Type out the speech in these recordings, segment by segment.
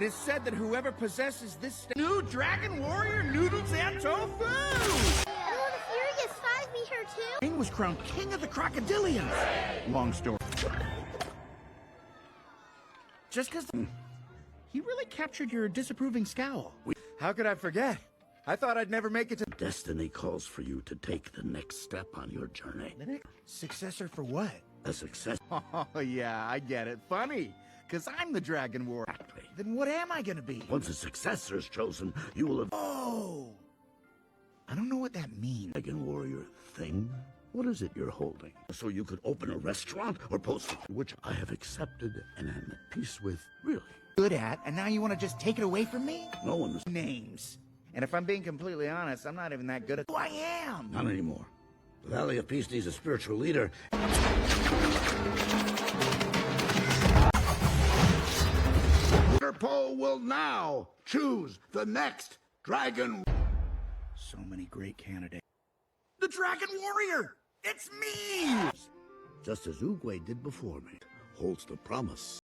It is said that whoever possesses this new Dragon Warrior noodles and tofu! Oh, the Furious Five be here too? King was crowned king of the crocodilians. Long story. Just because he really captured your disapproving scowl. How could I forget? I thought I'd never make it to... Destiny calls for you to take the next step on your journey. The next successor for what? A success. Oh, yeah, I get it. Funny, because I'm the Dragon Warrior. Exactly. Then what am I gonna be? Once a successor is chosen, you will have... Oh! I don't know what that means. Dragon Warrior thing? What is it you're holding? So you could open a restaurant or post it, which I have accepted and am at peace with, really. Good at, and now you want to just take it away from me? No one's... Names. And if I'm being completely honest, I'm not even that good at who I am. Not anymore. The Valley of Peace needs a spiritual leader. Poe will now choose the next Dragon. So many great candidates. The Dragon Warrior! It's me! Just as Oogway did before me, holds the promise.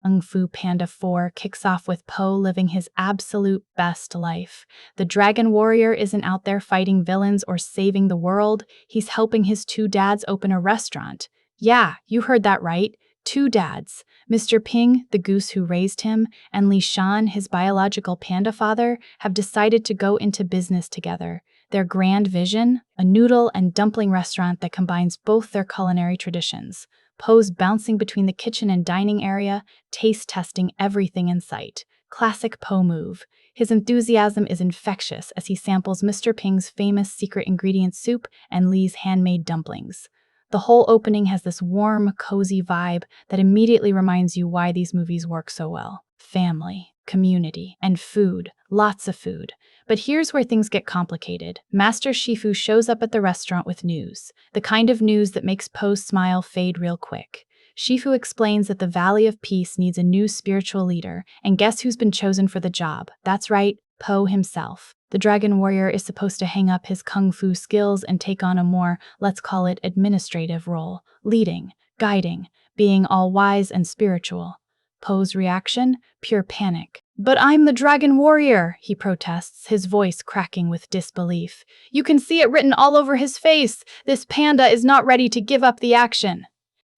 Kung Fu Panda 4 kicks off with Po living his absolute best life. The Dragon Warrior isn't out there fighting villains or saving the world. He's helping his two dads open a restaurant. Yeah, you heard that right. Two dads. Mr. Ping, the goose who raised him, and Li Shan, his biological panda father, have decided to go into business together. Their grand vision? A noodle and dumpling restaurant that combines both their culinary traditions. Po's bouncing between the kitchen and dining area, taste testing everything in sight. Classic Po move. His enthusiasm is infectious as he samples Mr. Ping's famous secret ingredient soup and Li's handmade dumplings. The whole opening has this warm, cozy vibe that immediately reminds you why these movies work so well. Family, community, and food. Lots of food. But here's where things get complicated. Master Shifu shows up at the restaurant with news. The kind of news that makes Po's smile fade real quick. Shifu explains that the Valley of Peace needs a new spiritual leader, and guess who's been chosen for the job? That's right, Po himself. The Dragon Warrior is supposed to hang up his kung fu skills and take on a more, let's call it, administrative role. Leading, guiding, being all wise and spiritual. Po's reaction? Pure panic. "But I'm the Dragon Warrior," he protests, his voice cracking with disbelief. "You can see it written all over his face. This panda is not ready to give up the action."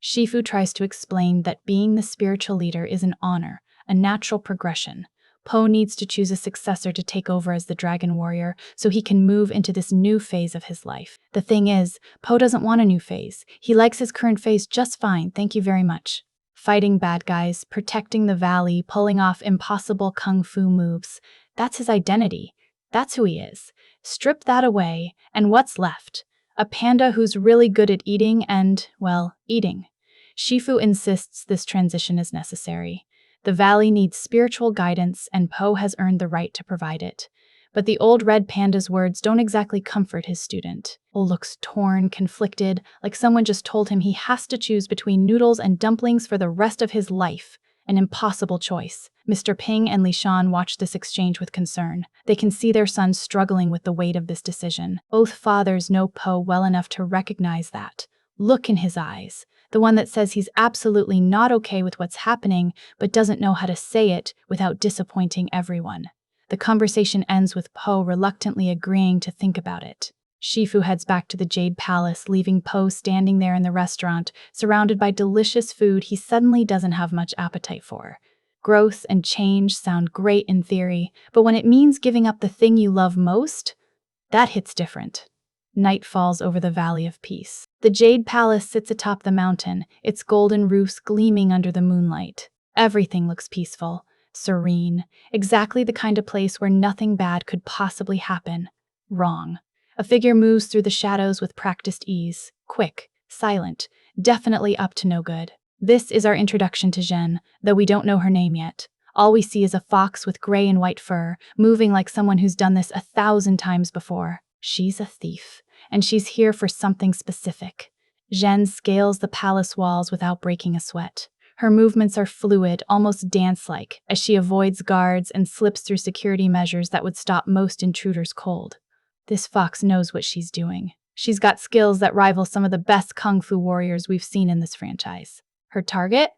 Shifu tries to explain that being the spiritual leader is an honor, a natural progression. Po needs to choose a successor to take over as the Dragon Warrior so he can move into this new phase of his life. The thing is, Po doesn't want a new phase. He likes his current phase just fine, thank you very much. Fighting bad guys, protecting the valley, pulling off impossible kung fu moves. That's his identity. That's who he is. Strip that away, and what's left? A panda who's really good at eating and, well, eating. Shifu insists this transition is necessary. The valley needs spiritual guidance, and Po has earned the right to provide it. But the old red panda's words don't exactly comfort his student. Po looks torn, conflicted, like someone just told him he has to choose between noodles and dumplings for the rest of his life. An impossible choice. Mr. Ping and Li Shan watch this exchange with concern. They can see their son struggling with the weight of this decision. Both fathers know Po well enough to recognize that. Look in his eyes. The one that says he's absolutely not okay with what's happening, but doesn't know how to say it without disappointing everyone. The conversation ends with Po reluctantly agreeing to think about it. Shifu heads back to the Jade Palace, leaving Po standing there in the restaurant, surrounded by delicious food he suddenly doesn't have much appetite for. Growth and change sound great in theory, but when it means giving up the thing you love most, that hits different. Night falls over the Valley of Peace. The Jade Palace sits atop the mountain, its golden roofs gleaming under the moonlight. Everything looks peaceful, serene, exactly the kind of place where nothing bad could possibly happen. Wrong. A figure moves through the shadows with practiced ease, quick, silent, definitely up to no good. This is our introduction to Zhen, though we don't know her name yet. All we see is a fox with gray and white fur, moving like someone who's done this 1,000 times before. She's a thief, and she's here for something specific. Zhen scales the palace walls without breaking a sweat. Her movements are fluid, almost dance-like, as she avoids guards and slips through security measures that would stop most intruders cold. This fox knows what she's doing. She's got skills that rival some of the best kung fu warriors we've seen in this franchise. Her target?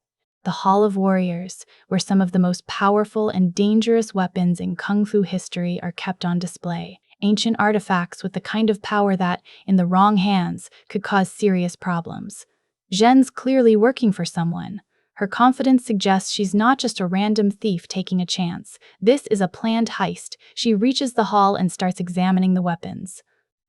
The Hall of Warriors, where some of the most powerful and dangerous weapons in kung fu history are kept on display. Ancient artifacts with the kind of power that, in the wrong hands, could cause serious problems. Zhen's clearly working for someone. Her confidence suggests she's not just a random thief taking a chance. This is a planned heist. She reaches the hall and starts examining the weapons.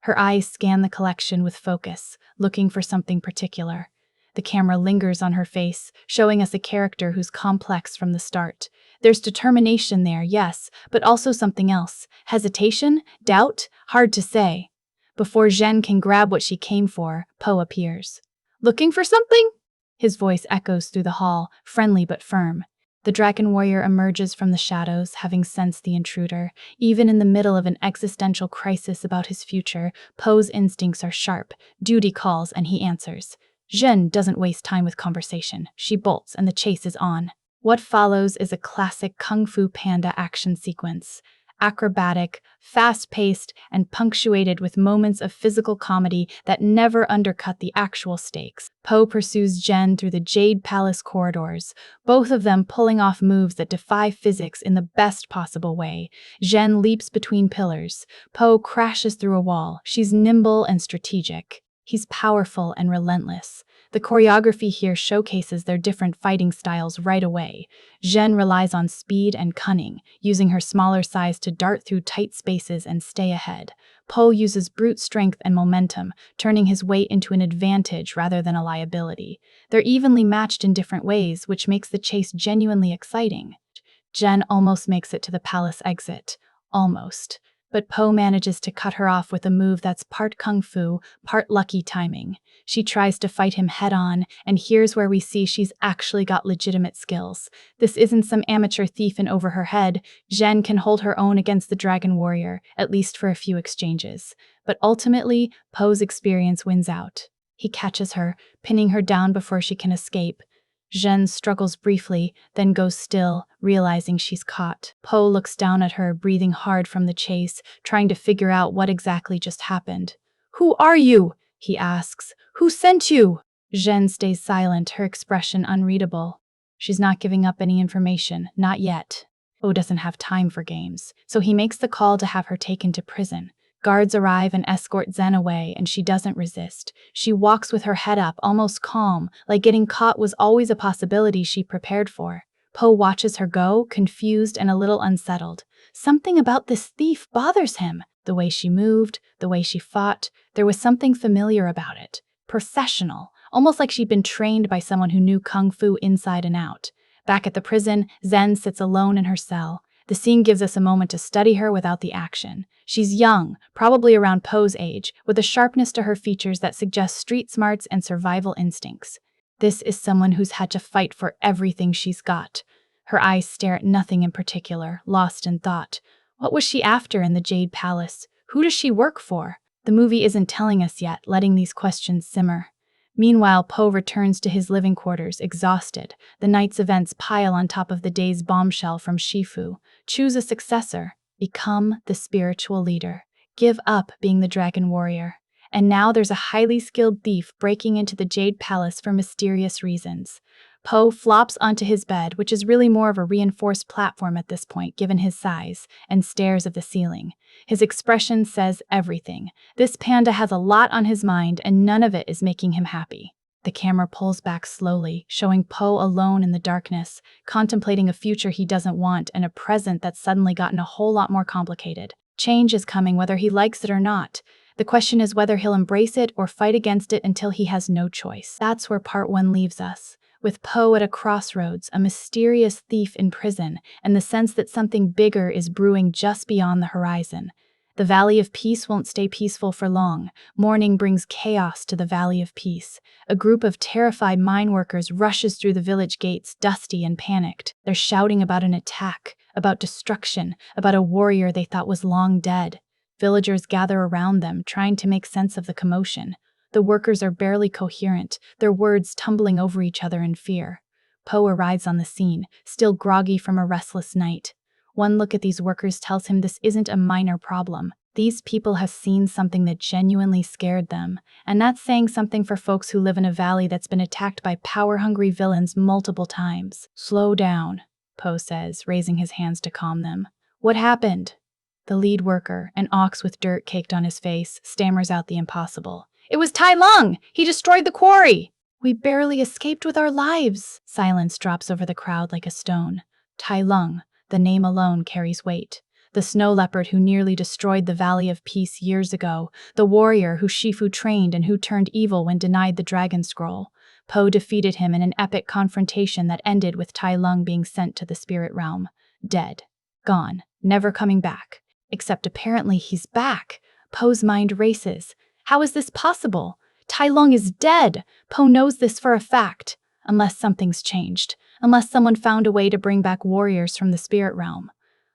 Her eyes scan the collection with focus, looking for something particular. The camera lingers on her face, showing us a character who's complex from the start. There's determination there, yes, but also something else. Hesitation? Doubt? Hard to say. Before Zhen can grab what she came for, Po appears. Looking for something? His voice echoes through the hall, friendly but firm. The dragon warrior emerges from the shadows, having sensed the intruder. Even in the middle of an existential crisis about his future, Po's instincts are sharp. Duty calls, and he answers. Zhen doesn't waste time with conversation. She bolts, and the chase is on. What follows is a classic Kung Fu Panda action sequence. Acrobatic, fast-paced, and punctuated with moments of physical comedy that never undercut the actual stakes. Po pursues Zhen through the Jade Palace corridors, both of them pulling off moves that defy physics in the best possible way. Zhen leaps between pillars. Po crashes through a wall. She's nimble and strategic. He's powerful and relentless. The choreography here showcases their different fighting styles right away. Zhen relies on speed and cunning, using her smaller size to dart through tight spaces and stay ahead. Po uses brute strength and momentum, turning his weight into an advantage rather than a liability. They're evenly matched in different ways, which makes the chase genuinely exciting. Zhen almost makes it to the palace exit. Almost. But Po manages to cut her off with a move that's part kung fu, part lucky timing. She tries to fight him head-on, and here's where we see she's actually got legitimate skills. This isn't some amateur thief in over her head. Zhen can hold her own against the dragon warrior, at least for a few exchanges. But ultimately, Po's experience wins out. He catches her, pinning her down before she can escape. Zhen struggles briefly, then goes still, realizing she's caught. Po looks down at her, breathing hard from the chase, trying to figure out what exactly just happened. "Who are you?" he asks. "Who sent you?" Zhen stays silent, her expression unreadable. She's not giving up any information, not yet. Po doesn't have time for games, so he makes the call to have her taken to prison. Guards arrive and escort Zhen away, and she doesn't resist. She walks with her head up, almost calm, like getting caught was always a possibility she prepared for. Po watches her go, confused and a little unsettled. Something about this thief bothers him. The way she moved, the way she fought, there was something familiar about it. Professional, almost like she'd been trained by someone who knew kung fu inside and out. Back at the prison, Zhen sits alone in her cell. The scene gives us a moment to study her without the action. She's young, probably around Po's age, with a sharpness to her features that suggests street smarts and survival instincts. This is someone who's had to fight for everything she's got. Her eyes stare at nothing in particular, lost in thought. What was she after in the Jade Palace? Who does she work for? The movie isn't telling us yet, letting these questions simmer. Meanwhile, Po returns to his living quarters, exhausted. The night's events pile on top of the day's bombshell from Shifu. Choose a successor. Become the spiritual leader. Give up being the dragon warrior. And now there's a highly skilled thief breaking into the Jade Palace for mysterious reasons. Po flops onto his bed, which is really more of a reinforced platform at this point, given his size, and stares at the ceiling. His expression says everything. This panda has a lot on his mind, and none of it is making him happy. The camera pulls back slowly, showing Po alone in the darkness, contemplating a future he doesn't want and a present that's suddenly gotten a whole lot more complicated. Change is coming whether he likes it or not. The question is whether he'll embrace it or fight against it until he has no choice. That's where part 1 leaves us. With Po at a crossroads, a mysterious thief in prison, and the sense that something bigger is brewing just beyond the horizon. The Valley of Peace won't stay peaceful for long. Morning brings chaos to the Valley of Peace. A group of terrified mine workers rushes through the village gates, dusty and panicked. They're shouting about an attack, about destruction, about a warrior they thought was long dead. Villagers gather around them, trying to make sense of the commotion. The workers are barely coherent, their words tumbling over each other in fear. Po arrives on the scene, still groggy from a restless night. One look at these workers tells him this isn't a minor problem. These people have seen something that genuinely scared them, and that's saying something for folks who live in a valley that's been attacked by power-hungry villains multiple times. "Slow down," Po says, raising his hands to calm them. "What happened?" The lead worker, an ox with dirt caked on his face, stammers out the impossible. "It was Tai Lung! He destroyed the quarry!" "We barely escaped with our lives." Silence drops over the crowd like a stone. Tai Lung, the name alone carries weight. The snow leopard who nearly destroyed the Valley of Peace years ago, the warrior who Shifu trained and who turned evil when denied the Dragon Scroll. Po defeated him in an epic confrontation that ended with Tai Lung being sent to the spirit realm. Dead. Gone. Never coming back. Except apparently he's back. Po's mind races. How is this possible? Tai Lung is dead. Po knows this for a fact. Unless something's changed. Unless someone found a way to bring back warriors from the spirit realm.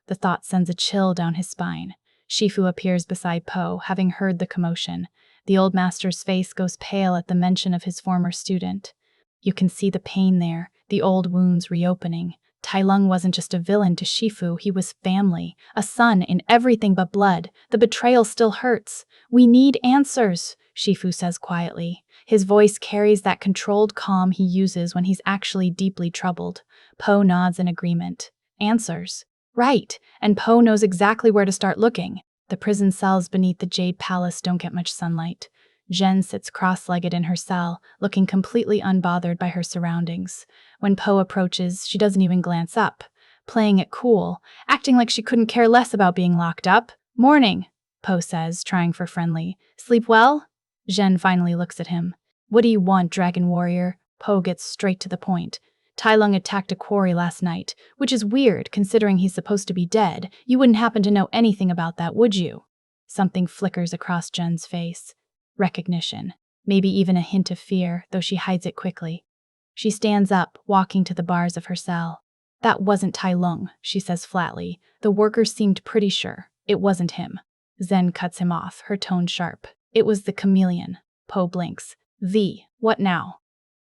The thought sends a chill down his spine. Shifu appears beside Po, having heard the commotion. The old master's face goes pale at the mention of his former student. You can see the pain there, the old wounds reopening. Tai Lung wasn't just a villain to Shifu, he was family, a son in everything but blood. The betrayal still hurts. "We need answers," Shifu says quietly. His voice carries that controlled calm he uses when he's actually deeply troubled. Po nods in agreement. Answers. Right, and Po knows exactly where to start looking. The prison cells beneath the Jade Palace don't get much sunlight. Jen sits cross-legged in her cell, looking completely unbothered by her surroundings. When Po approaches, she doesn't even glance up, playing it cool, acting like she couldn't care less about being locked up. "Morning," Po says, trying for friendly. "Sleep well?" Jen finally looks at him. "What do you want, Dragon Warrior?" Po gets straight to the point. "Tai Lung attacked a quarry last night, which is weird considering he's supposed to be dead. You wouldn't happen to know anything about that, would you?" Something flickers across Jen's face. Recognition. Maybe even a hint of fear, though she hides it quickly. She stands up, walking to the bars of her cell. "That wasn't Tai Lung," she says flatly. The workers seemed pretty sure. It wasn't him. Zen cuts him off, her tone sharp. "It was the Chameleon." Po blinks. What now?"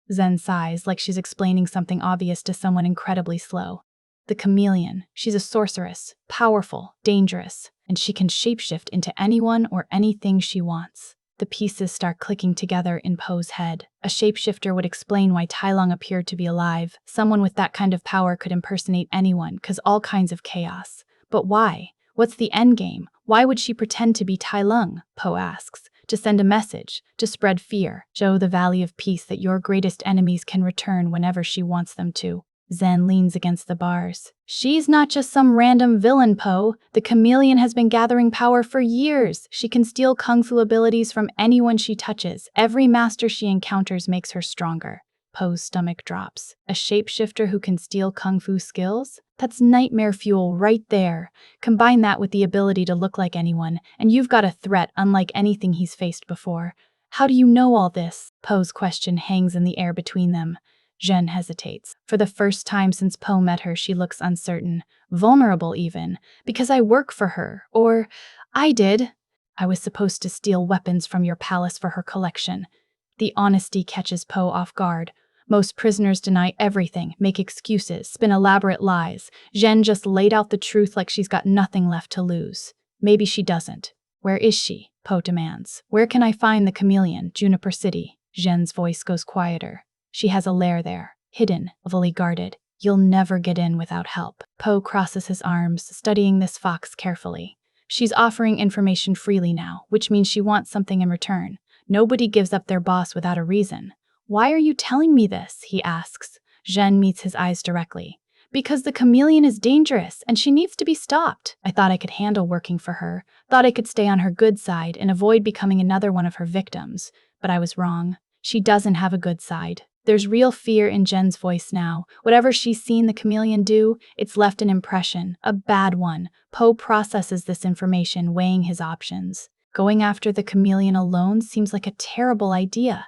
Zen sighs, like she's explaining something obvious to someone incredibly slow. "The Chameleon. She's a sorceress. Powerful, dangerous, and she can shapeshift into anyone or anything she wants." The pieces start clicking together in Po's head. A shapeshifter would explain why Tai Lung appeared to be alive. Someone with that kind of power could impersonate anyone, cause all kinds of chaos. But why? What's the endgame? Why would she pretend to be Tai Lung? Po asks. To send a message, to spread fear, show the Valley of Peace that your greatest enemies can return whenever she wants them to. Zen leans against the bars. "She's not just some random villain, Po. The Chameleon has been gathering power for years. She can steal kung fu abilities from anyone she touches. Every master she encounters makes her stronger." Po's stomach drops. A shapeshifter who can steal kung fu skills? That's nightmare fuel right there. Combine that with the ability to look like anyone, and you've got a threat unlike anything he's faced before. "How do you know all this?" Po's question hangs in the air between them. Jen hesitates. For the first time since Po met her, she looks uncertain, vulnerable even. "Because I work for her," or "I did. I was supposed to steal weapons from your palace for her collection." The honesty catches Po off guard. Most prisoners deny everything, make excuses, spin elaborate lies. Zhen just laid out the truth like she's got nothing left to lose. Maybe she doesn't. Where is she? Po demands. Where can I find the chameleon? Juniper City. Zhen's voice goes quieter. She has a lair there, hidden, fully guarded. You'll never get in without help. Po crosses his arms, studying this fox carefully. She's offering information freely now, which means she wants something in return. Nobody gives up their boss without a reason. Why are you telling me this? He asks. Zhen meets his eyes directly. Because the chameleon is dangerous and she needs to be stopped. I thought I could handle working for her. Thought I could stay on her good side and avoid becoming another one of her victims. But I was wrong. She doesn't have a good side. There's real fear in Zhen's voice now. Whatever she's seen the chameleon do, it's left an impression, a bad one. Po processes this information, weighing his options. Going after the chameleon alone seems like a terrible idea.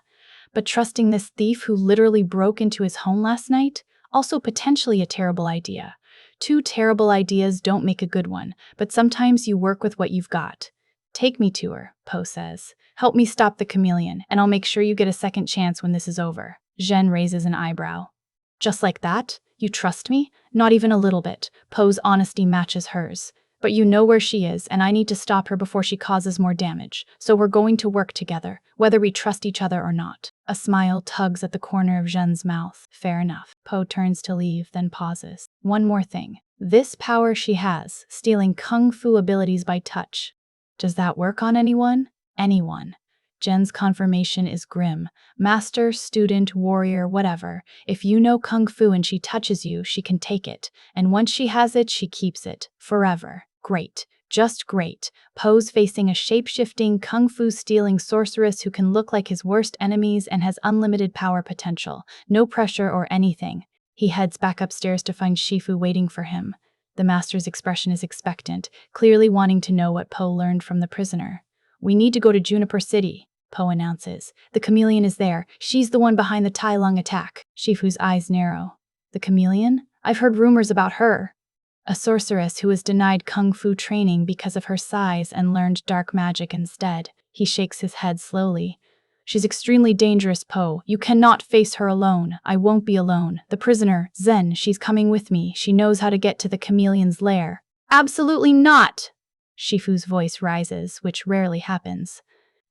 But trusting this thief who literally broke into his home last night? Also potentially a terrible idea. Two terrible ideas don't make a good one, but sometimes you work with what you've got. Take me to her, Po says. Help me stop the chameleon, and I'll make sure you get a second chance when this is over. Zhen raises an eyebrow. Just like that? You trust me? Not even a little bit. Po's honesty matches hers. But you know where she is, and I need to stop her before she causes more damage. So we're going to work together, whether we trust each other or not. A smile tugs at the corner of Zhen's mouth. Fair enough. Po turns to leave, then pauses. One more thing. This power she has, stealing kung fu abilities by touch. Does that work on anyone? Anyone. Zhen's confirmation is grim. Master, student, warrior, whatever. If you know kung fu and she touches you, she can take it. And once she has it, she keeps it. Forever. Great. Just great. Po's facing a shape-shifting, kung fu-stealing sorceress who can look like his worst enemies and has unlimited power potential. No pressure or anything. He heads back upstairs to find Shifu waiting for him. The master's expression is expectant, clearly wanting to know what Po learned from the prisoner. We need to go to Juniper City, Po announces. The chameleon is there. She's the one behind the Tai Lung attack. Shifu's eyes narrow. The chameleon? I've heard rumors about her. A sorceress who was denied kung fu training because of her size and learned dark magic instead. He shakes his head slowly. She's extremely dangerous, Po. You cannot face her alone. I won't be alone. The prisoner, Zen, she's coming with me. She knows how to get to the chameleon's lair. Absolutely not! Shifu's voice rises, which rarely happens.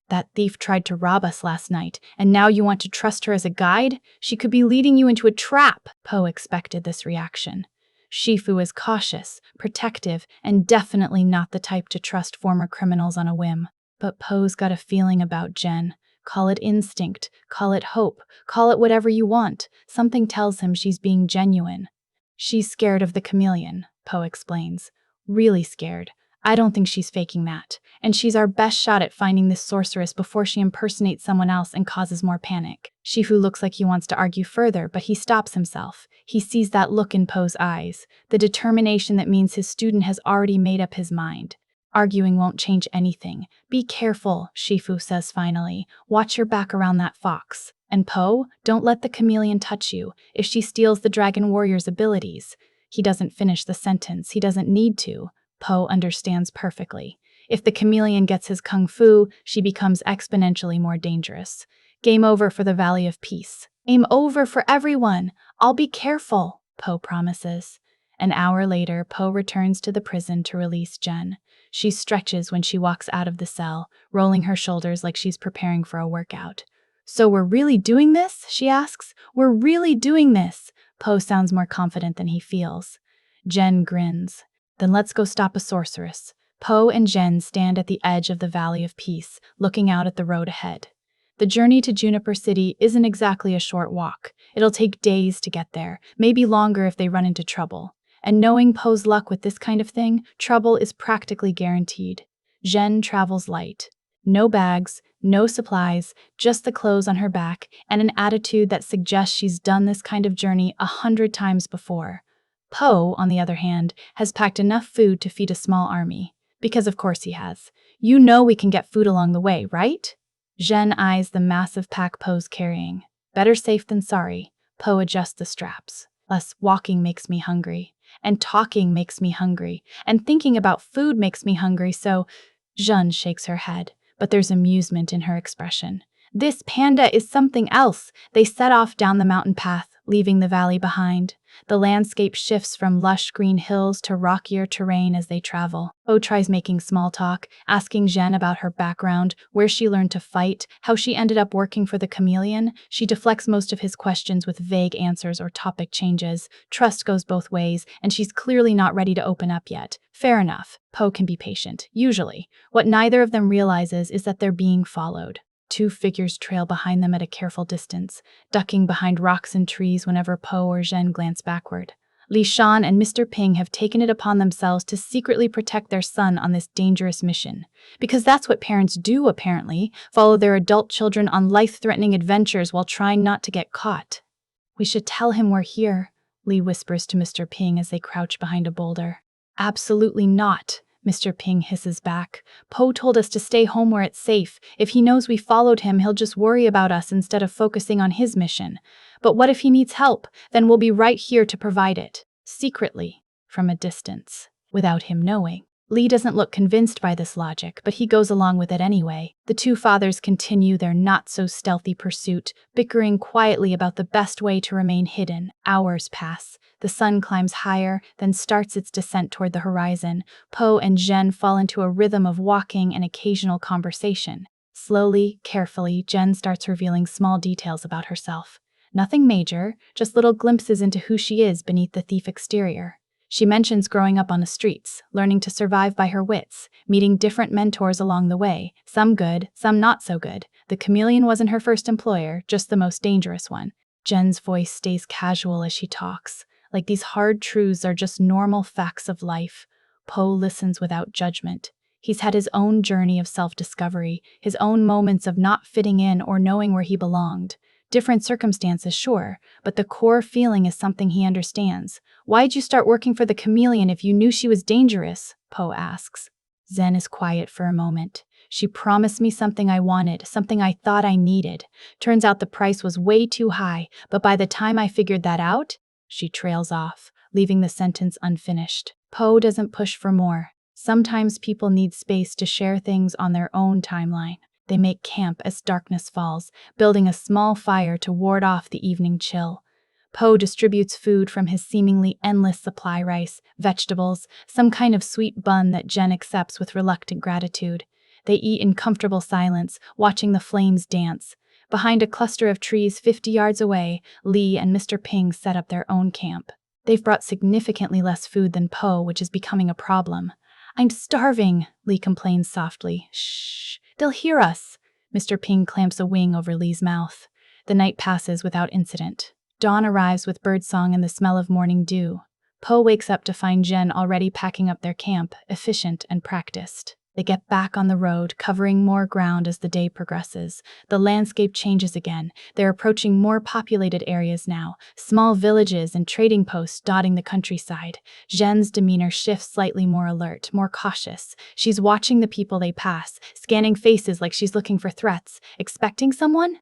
That thief tried to rob us last night, and now you want to trust her as a guide? She could be leading you into a trap. Po expected this reaction. Shifu is cautious, protective, and definitely not the type to trust former criminals on a whim. But Po's got a feeling about Zhen. Call it instinct, call it hope, call it whatever you want. Something tells him she's being genuine. She's scared of the chameleon, Po explains. Really scared. I don't think she's faking that. And she's our best shot at finding this sorceress before she impersonates someone else and causes more panic. Shifu looks like he wants to argue further, but he stops himself. He sees that look in Po's eyes, the determination that means his student has already made up his mind. Arguing won't change anything. Be careful, Shifu says finally. Watch your back around that fox. And Po, don't let the chameleon touch you if she steals the dragon warrior's abilities. He doesn't finish the sentence. He doesn't need to. Po understands perfectly. If the chameleon gets his kung fu, she becomes exponentially more dangerous. Game over for the Valley of Peace. Game over for everyone. I'll be careful, Po promises. An hour later, Po returns to the prison to release Zhen. She stretches when she walks out of the cell, rolling her shoulders like she's preparing for a workout. So we're really doing this? She asks. We're really doing this. Po sounds more confident than he feels. Zhen grins. Then let's go stop a sorceress. Po and Zhen stand at the edge of the Valley of Peace, looking out at the road ahead. The journey to Juniper City isn't exactly a short walk. It'll take days to get there, maybe longer if they run into trouble. And knowing Po's luck with this kind of thing, trouble is practically guaranteed. Zhen travels light. No bags, no supplies, just the clothes on her back and an attitude that suggests she's done this kind of journey 100 times before. Po, on the other hand, has packed enough food to feed a small army. Because of course he has. You know we can get food along the way, right? Zhen eyes the massive pack Po's carrying. Better safe than sorry. Po adjusts the straps. Less walking makes me hungry. And talking makes me hungry. And thinking about food makes me hungry, so… Zhen shakes her head, but there's amusement in her expression. This Panda is something else. They set off down the mountain path, leaving the valley behind. The landscape shifts from lush green hills to rockier terrain as they travel. Po tries making small talk, asking Jen about her background, where she learned to fight, how she ended up working for the Chameleon. She deflects most of his questions with vague answers or topic changes. Trust goes both ways, and she's clearly not ready to open up yet. Fair enough. Po can be patient, usually. What neither of them realizes is that they're being followed. Two figures trail behind them at a careful distance, ducking behind rocks and trees whenever Po or Zhen glance backward. Li Shan and Mr. Ping have taken it upon themselves to secretly protect their son on this dangerous mission. Because that's what parents do, apparently, follow their adult children on life-threatening adventures while trying not to get caught. We should tell him we're here, Li whispers to Mr. Ping as they crouch behind a boulder. Absolutely not, Mr. Ping hisses back. Po told us to stay home where it's safe. If he knows we followed him, he'll just worry about us instead of focusing on his mission. But what if he needs help? Then we'll be right here to provide it. Secretly, from a distance, without him knowing. Li doesn't look convinced by this logic, but he goes along with it anyway. The two fathers continue their not-so-stealthy pursuit, bickering quietly about the best way to remain hidden. Hours pass. The sun climbs higher, then starts its descent toward the horizon. Po and Zhen fall into a rhythm of walking and occasional conversation. Slowly, carefully, Zhen starts revealing small details about herself. Nothing major, just little glimpses into who she is beneath the thief exterior. She mentions growing up on the streets, learning to survive by her wits, meeting different mentors along the way, some good, some not so good. The Chameleon wasn't her first employer, just the most dangerous one. Zhen's voice stays casual as she talks, like these hard truths are just normal facts of life. Po listens without judgment. He's had his own journey of self-discovery, his own moments of not fitting in or knowing where he belonged. Different circumstances, sure, but the core feeling is something he understands. Why'd you start working for the Chameleon if you knew she was dangerous? Po asks. Zhen is quiet for a moment. She promised me something I wanted, something I thought I needed. Turns out the price was way too high, but by the time I figured that out, she trails off, leaving the sentence unfinished. Po doesn't push for more. Sometimes people need space to share things on their own timeline. They make camp as darkness falls, building a small fire to ward off the evening chill. Po distributes food from his seemingly endless supply: rice, vegetables, some kind of sweet bun that Zhen accepts with reluctant gratitude. They eat in comfortable silence, watching the flames dance. Behind a cluster of trees 50 yards away, Li and Mr. Ping set up their own camp. They've brought significantly less food than Po, which is becoming a problem. I'm starving, Li complains softly. Shh, they'll hear us. Mr. Ping clamps a wing over Li's mouth. The night passes without incident. Dawn arrives with birdsong and the smell of morning dew. Po wakes up to find Zhen already packing up their camp, efficient and practiced. They get back on the road, covering more ground as the day progresses. The landscape changes again. They're approaching more populated areas now, small villages and trading posts dotting the countryside. Zhen's demeanor shifts, slightly more alert, more cautious. She's watching the people they pass, scanning faces like she's looking for threats. Expecting someone?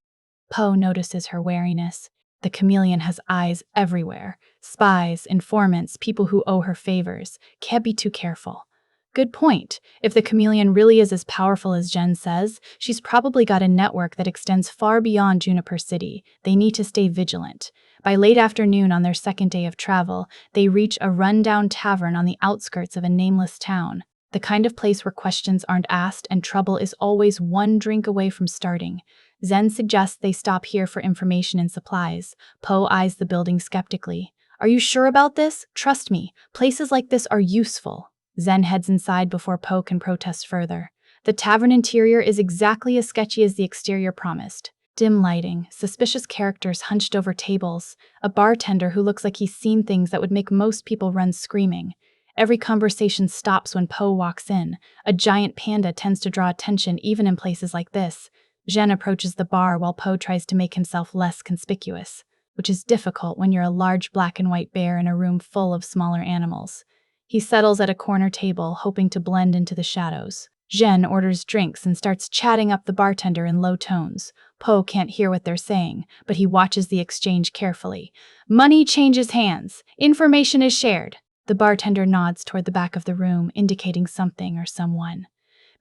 Po notices her wariness. The Chameleon has eyes everywhere. Spies, informants, people who owe her favors. Can't be too careful. Good point. If the Chameleon really is as powerful as Zhen says, she's probably got a network that extends far beyond Juniper City. They need to stay vigilant. By late afternoon on their second day of travel, they reach a rundown tavern on the outskirts of a nameless town. The kind of place where questions aren't asked and trouble is always one drink away from starting. Zhen suggests they stop here for information and supplies. Po eyes the building skeptically. Are you sure about this? Trust me, places like this are useful. Zhen heads inside before Po can protest further. The tavern interior is exactly as sketchy as the exterior promised. Dim lighting, suspicious characters hunched over tables, a bartender who looks like he's seen things that would make most people run screaming. Every conversation stops when Po walks in. A giant panda tends to draw attention even in places like this. Zhen approaches the bar while Po tries to make himself less conspicuous, which is difficult when you're a large black and white bear in a room full of smaller animals. He settles at a corner table, hoping to blend into the shadows. Zhen orders drinks and starts chatting up the bartender in low tones. Po can't hear what they're saying, but he watches the exchange carefully. Money changes hands. Information is shared. The bartender nods toward the back of the room, indicating something or someone.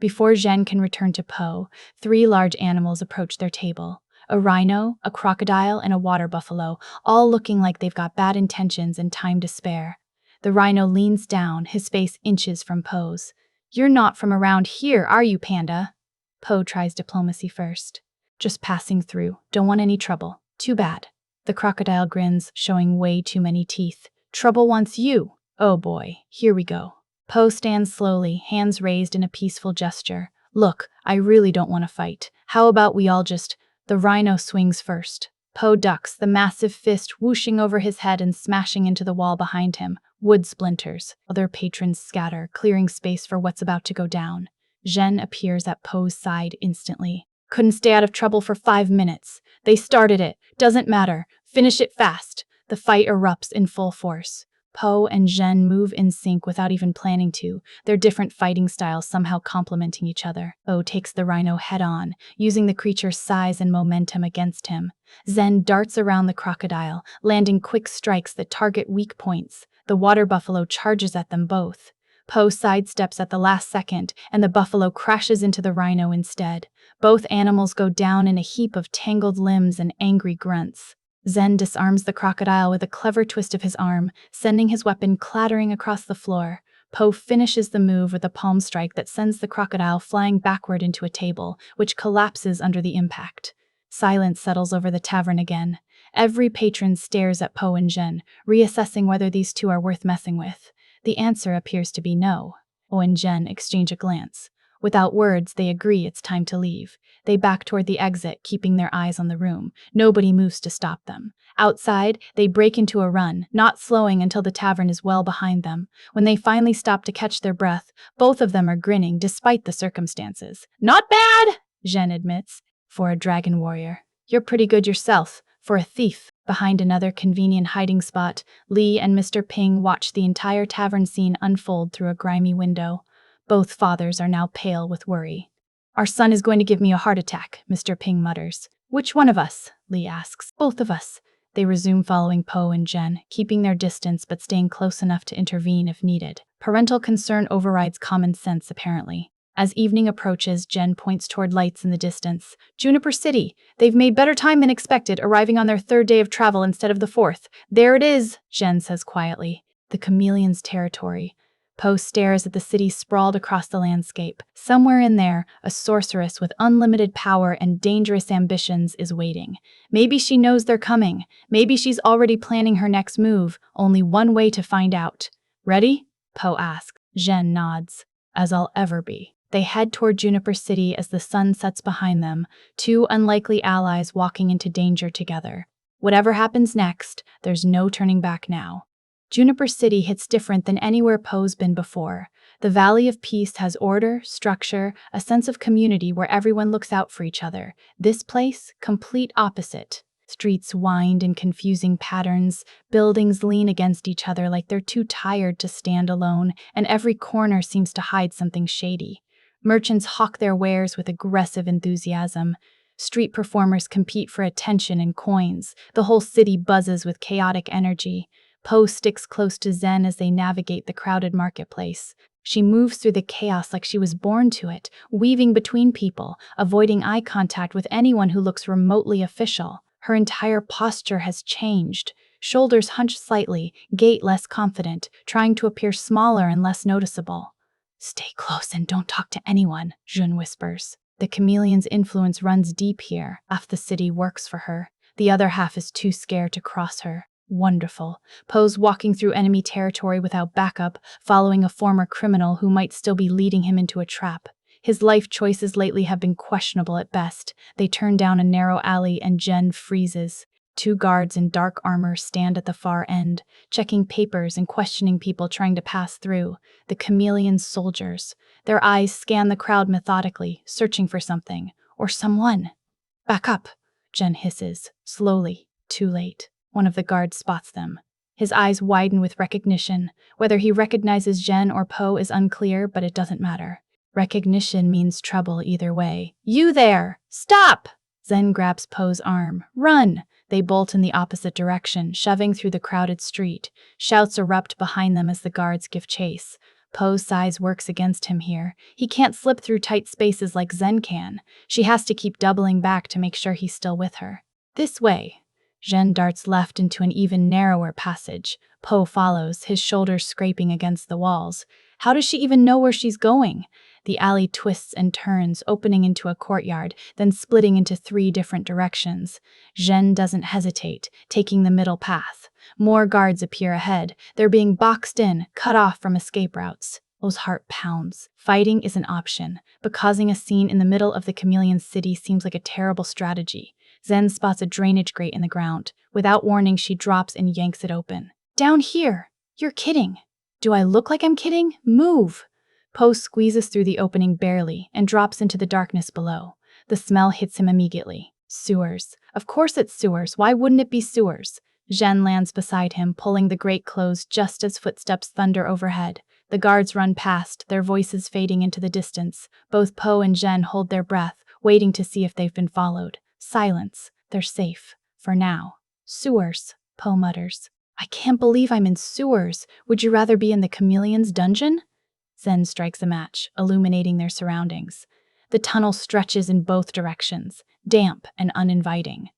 Before Zhen can return to Po, 3 large animals approach their table. A rhino, a crocodile, and a water buffalo, all looking like they've got bad intentions and time to spare. The rhino leans down, his face inches from Po's. "You're not from around here, are you, Panda?" Po tries diplomacy first. "Just passing through. Don't want any trouble. Too bad." The crocodile grins, showing way too many teeth. "Trouble wants you. Oh boy, here we go." Po stands slowly, hands raised in a peaceful gesture. "Look, I really don't want to fight. How about we all just—" The rhino swings first. Po ducks, the massive fist whooshing over his head and smashing into the wall behind him. Wood splinters. Other patrons scatter, clearing space for what's about to go down. Zhen appears at Po's side instantly. "Couldn't stay out of trouble for 5 minutes. They started it. Doesn't matter. Finish it fast." The fight erupts in full force. Po and Zhen move in sync without even planning to, their different fighting styles somehow complementing each other. Po takes the rhino head-on, using the creature's size and momentum against him. Zhen darts around the crocodile, landing quick strikes that target weak points. The water buffalo charges at them both. Po sidesteps at the last second, and the buffalo crashes into the rhino instead. Both animals go down in a heap of tangled limbs and angry grunts. Zhen disarms the crocodile with a clever twist of his arm, sending his weapon clattering across the floor. Po finishes the move with a palm strike that sends the crocodile flying backward into a table, which collapses under the impact. Silence settles over the tavern again. Every patron stares at Po and Zhen, reassessing whether these two are worth messing with. The answer appears to be no. Po and Zhen exchange a glance. Without words, they agree it's time to leave. They back toward the exit, keeping their eyes on the room. Nobody moves to stop them. Outside, they break into a run, not slowing until the tavern is well behind them. When they finally stop to catch their breath, both of them are grinning despite the circumstances. "Not bad," Zhen admits. "For a dragon warrior. You're pretty good yourself. For a thief." Behind another convenient hiding spot, Li and Mr. Ping watch the entire tavern scene unfold through a grimy window. Both fathers are now pale with worry. "Our son is going to give me a heart attack," Mr. Ping mutters. "Which one of us?" Li asks. "Both of us." They resume following Po and Zhen, keeping their distance but staying close enough to intervene if needed. Parental concern overrides common sense, apparently. As evening approaches, Zhen points toward lights in the distance. "Juniper City. They've made better time than expected, arriving on their 3rd day of travel instead of the 4th. There it is," Zhen says quietly. The Chameleon's territory. Po stares at the city sprawled across the landscape. Somewhere in there, a sorceress with unlimited power and dangerous ambitions is waiting. Maybe she knows they're coming. Maybe she's already planning her next move. Only one way to find out. "Ready?" Po asks. Zhen nods. "As I'll ever be." They head toward Juniper City as the sun sets behind them, 2 unlikely allies walking into danger together. Whatever happens next, there's no turning back now. Juniper City hits different than anywhere Po's been before. The Valley of Peace has order, structure, a sense of community where everyone looks out for each other. This place, complete opposite. Streets wind in confusing patterns, buildings lean against each other like they're too tired to stand alone, and every corner seems to hide something shady. Merchants hawk their wares with aggressive enthusiasm. Street performers compete for attention and coins. The whole city buzzes with chaotic energy. Po sticks close to Zhen as they navigate the crowded marketplace. She moves through the chaos like she was born to it, weaving between people, avoiding eye contact with anyone who looks remotely official. Her entire posture has changed. Shoulders hunched slightly, gait less confident, trying to appear smaller and less noticeable. "Stay close and don't talk to anyone," Jun whispers. The Chameleon's influence runs deep here. Half the city works for her. The other half is too scared to cross her. Wonderful. Po's walking through enemy territory without backup, following a former criminal who might still be leading him into a trap. His life choices lately have been questionable at best. They turn down a narrow alley and Zhen freezes. 2 guards in dark armor stand at the far end, checking papers and questioning people trying to pass through. The Chameleon's soldiers. Their eyes scan the crowd methodically, searching for something. Or someone. "Back up," Zhen hisses. Slowly. Too late. One of the guards spots them. His eyes widen with recognition. Whether he recognizes Zhen or Po is unclear, but it doesn't matter. Recognition means trouble either way. "You there! Stop!" Zhen grabs Po's arm. "Run!" They bolt in the opposite direction, shoving through the crowded street. Shouts erupt behind them as the guards give chase. Poe's size works against him here. He can't slip through tight spaces like Zen can. She has to keep doubling back to make sure he's still with her. This way. Zhen darts left into an even narrower passage. Poe follows, his shoulders scraping against the walls. How does she even know where she's going? The alley twists and turns, opening into a courtyard, then splitting into 3 different directions. Zhen doesn't hesitate, taking the middle path. More guards appear ahead. They're being boxed in, cut off from escape routes. Poe's heart pounds. Fighting is an option, but causing a scene in the middle of the Chameleon city seems like a terrible strategy. Zen spots a drainage grate in the ground. Without warning, she drops and yanks it open. Down here! You're kidding! Do I look like I'm kidding? Move! Poe squeezes through the opening barely and drops into the darkness below. The smell hits him immediately. Sewers. Of course it's sewers. Why wouldn't it be sewers? Zhen lands beside him, pulling the grate closed just as footsteps thunder overhead. The guards run past, their voices fading into the distance. Both Poe and Zhen hold their breath, waiting to see if they've been followed. Silence. They're safe. For now. Sewers, Poe mutters. I can't believe I'm in sewers. Would you rather be in the Chameleon's dungeon? Zen strikes a match, illuminating their surroundings. The tunnel stretches in both directions, damp and uninviting.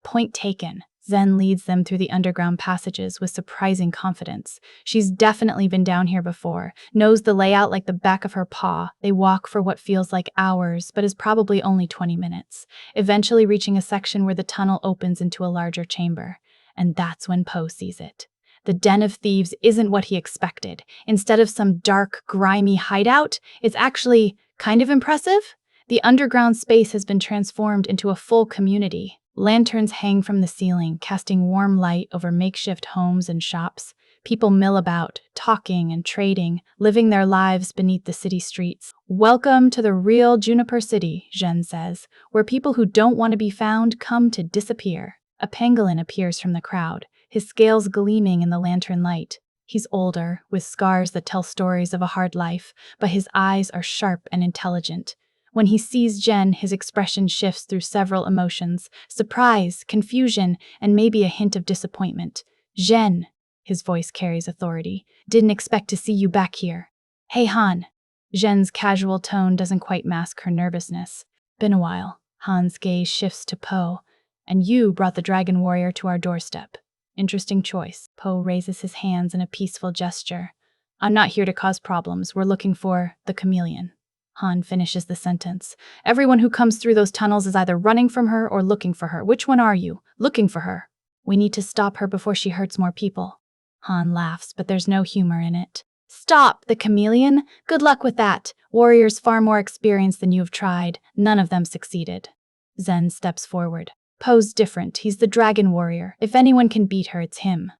Point taken. Zen leads them through the underground passages with surprising confidence. She's definitely been down here before, knows the layout like the back of her paw. They walk for what feels like hours, but is probably only 20 minutes, eventually reaching a section where the tunnel opens into a larger chamber. And that's when Poe sees it. The den of thieves isn't what he expected. Instead of some dark, grimy hideout, it's actually kind of impressive. The underground space has been transformed into a full community. Lanterns hang from the ceiling, casting warm light over makeshift homes and shops. People mill about, talking and trading, living their lives beneath the city streets. Welcome to the real Juniper City, Zhen says, where people who don't want to be found come to disappear. A pangolin appears from the crowd, his scales gleaming in the lantern light. He's older, with scars that tell stories of a hard life, but his eyes are sharp and intelligent. When he sees Zhen, his expression shifts through several emotions: surprise, confusion, and maybe a hint of disappointment. Zhen, his voice carries authority, didn't expect to see you back here. Hey, Han. Zhen's casual tone doesn't quite mask her nervousness. Been a while. Han's gaze shifts to Poe. And you brought the dragon warrior to our doorstep. Interesting choice. Poe raises his hands in a peaceful gesture. I'm not here to cause problems. We're looking for the Chameleon. Han finishes the sentence. Everyone who comes through those tunnels is either running from her or looking for her. Which one are you? Looking for her. We need to stop her before she hurts more people. Han laughs, but there's no humor in it. Stop, the Chameleon? Good luck with that. Warriors far more experienced than you've tried. None of them succeeded. Zen steps forward. Poe's different. He's the dragon warrior. If anyone can beat her, it's him.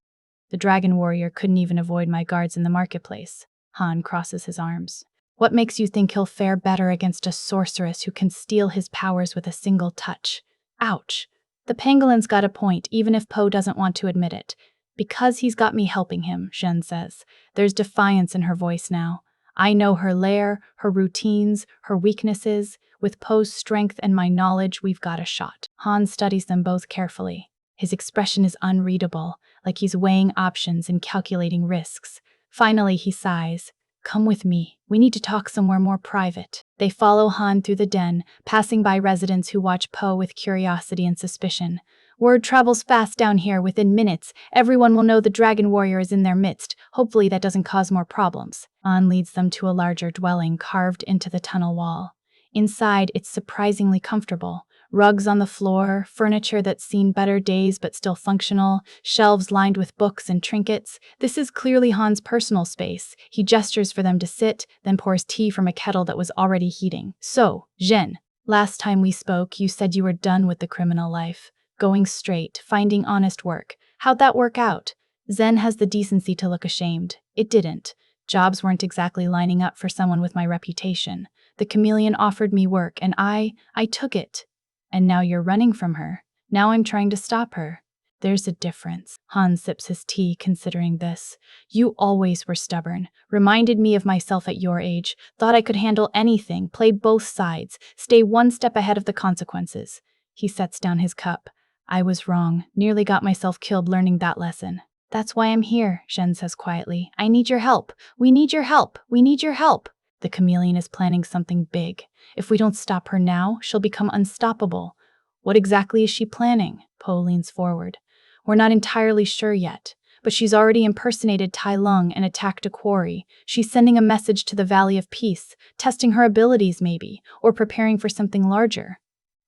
The dragon warrior couldn't even avoid my guards in the marketplace. Han crosses his arms. What makes you think he'll fare better against a sorceress who can steal his powers with a single touch? Ouch. The pangolin's got a point, even if Poe doesn't want to admit it. Because he's got me helping him, Zhen says. There's defiance in her voice now. I know her lair, her routines, her weaknesses. With Poe's strength and my knowledge, we've got a shot. Han studies them both carefully. His expression is unreadable, like he's weighing options and calculating risks. Finally, he sighs. Come with me. We need to talk somewhere more private. They follow Han through the den, passing by residents who watch Poe with curiosity and suspicion. Word travels fast down here. Within minutes, everyone will know the dragon warrior is in their midst. Hopefully that doesn't cause more problems. Han leads them to a larger dwelling carved into the tunnel wall. Inside, it's surprisingly comfortable. Rugs on the floor, furniture that's seen better days but still functional, shelves lined with books and trinkets. This is clearly Han's personal space. He gestures for them to sit, then pours tea from a kettle that was already heating. So, Zhen, last time we spoke, you said you were done with the criminal life. Going straight, finding honest work. How'd that work out? Zen has the decency to look ashamed. It didn't. Jobs weren't exactly lining up for someone with my reputation. The Chameleon offered me work, and I took it. And now you're running from her. Now I'm trying to stop her. There's a difference. Han sips his tea, considering this. You always were stubborn. Reminded me of myself at your age. Thought I could handle anything, play both sides, stay one step ahead of the consequences. He sets down his cup. I was wrong. Nearly got myself killed learning that lesson. That's why I'm here, Zhen says quietly. I need your help. We need your help. We need your help. The chameleon is planning something big. If we don't stop her now, she'll become unstoppable. What exactly is she planning? Po leans forward. We're not entirely sure yet, but she's already impersonated Tai Lung and attacked a quarry. She's sending a message to the Valley of Peace, testing her abilities maybe, or preparing for something larger.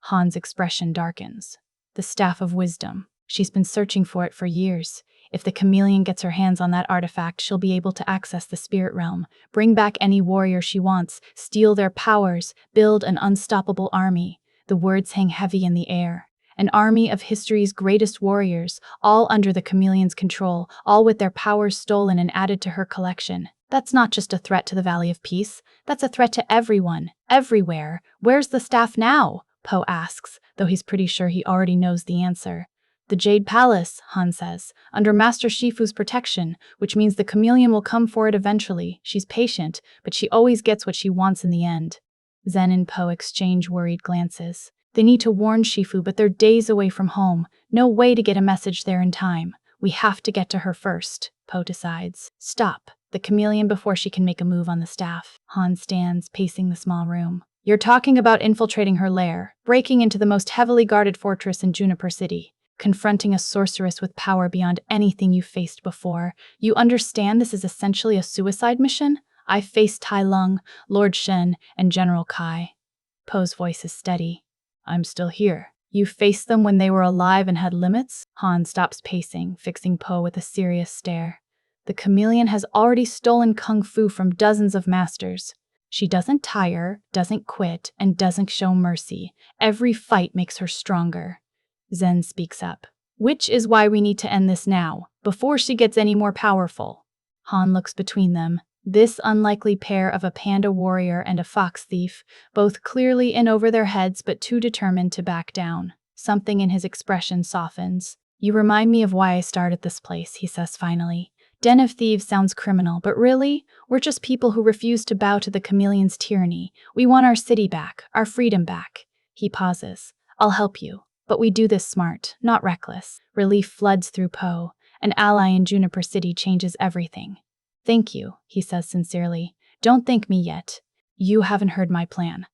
Han's expression darkens. The Staff of Wisdom. She's been searching for it for years. If the chameleon gets her hands on that artifact, she'll be able to access the spirit realm, bring back any warrior she wants, steal their powers, build an unstoppable army. The words hang heavy in the air. An army of history's greatest warriors, all under the chameleon's control, all with their powers stolen and added to her collection. That's not just a threat to the Valley of Peace. That's a threat to everyone, everywhere. Where's the staff now? Po asks, though he's pretty sure he already knows the answer. The Jade Palace, Han says, under Master Shifu's protection, which means the chameleon will come for it eventually. She's patient, but she always gets what she wants in the end. Zen and Po exchange worried glances. They need to warn Shifu, but they're days away from home. No way to get a message there in time. We have to get to her first, Po decides. Stop the chameleon before she can make a move on the staff. Han stands, pacing the small room. You're talking about infiltrating her lair, breaking into the most heavily guarded fortress in Juniper City. Confronting a sorceress with power beyond anything you've faced before. You understand this is essentially a suicide mission? I faced Tai Lung, Lord Shen, and General Kai. Po's voice is steady. I'm still here. You faced them when they were alive and had limits? Han stops pacing, fixing Po with a serious stare. The chameleon has already stolen kung fu from dozens of masters. She doesn't tire, doesn't quit, and doesn't show mercy. Every fight makes her stronger. Zen speaks up. Which is why we need to end this now, before she gets any more powerful. Han looks between them. This unlikely pair of a panda warrior and a fox thief, both clearly in over their heads but too determined to back down. Something in his expression softens. You remind me of why I started this place, he says finally. Den of Thieves sounds criminal, but really, we're just people who refuse to bow to the chameleon's tyranny. We want our city back, our freedom back. He pauses. I'll help you. But we do this smart, not reckless. Relief floods through Po. An ally in Juniper City changes everything. Thank you, he says sincerely. Don't thank me yet. You haven't heard my plan.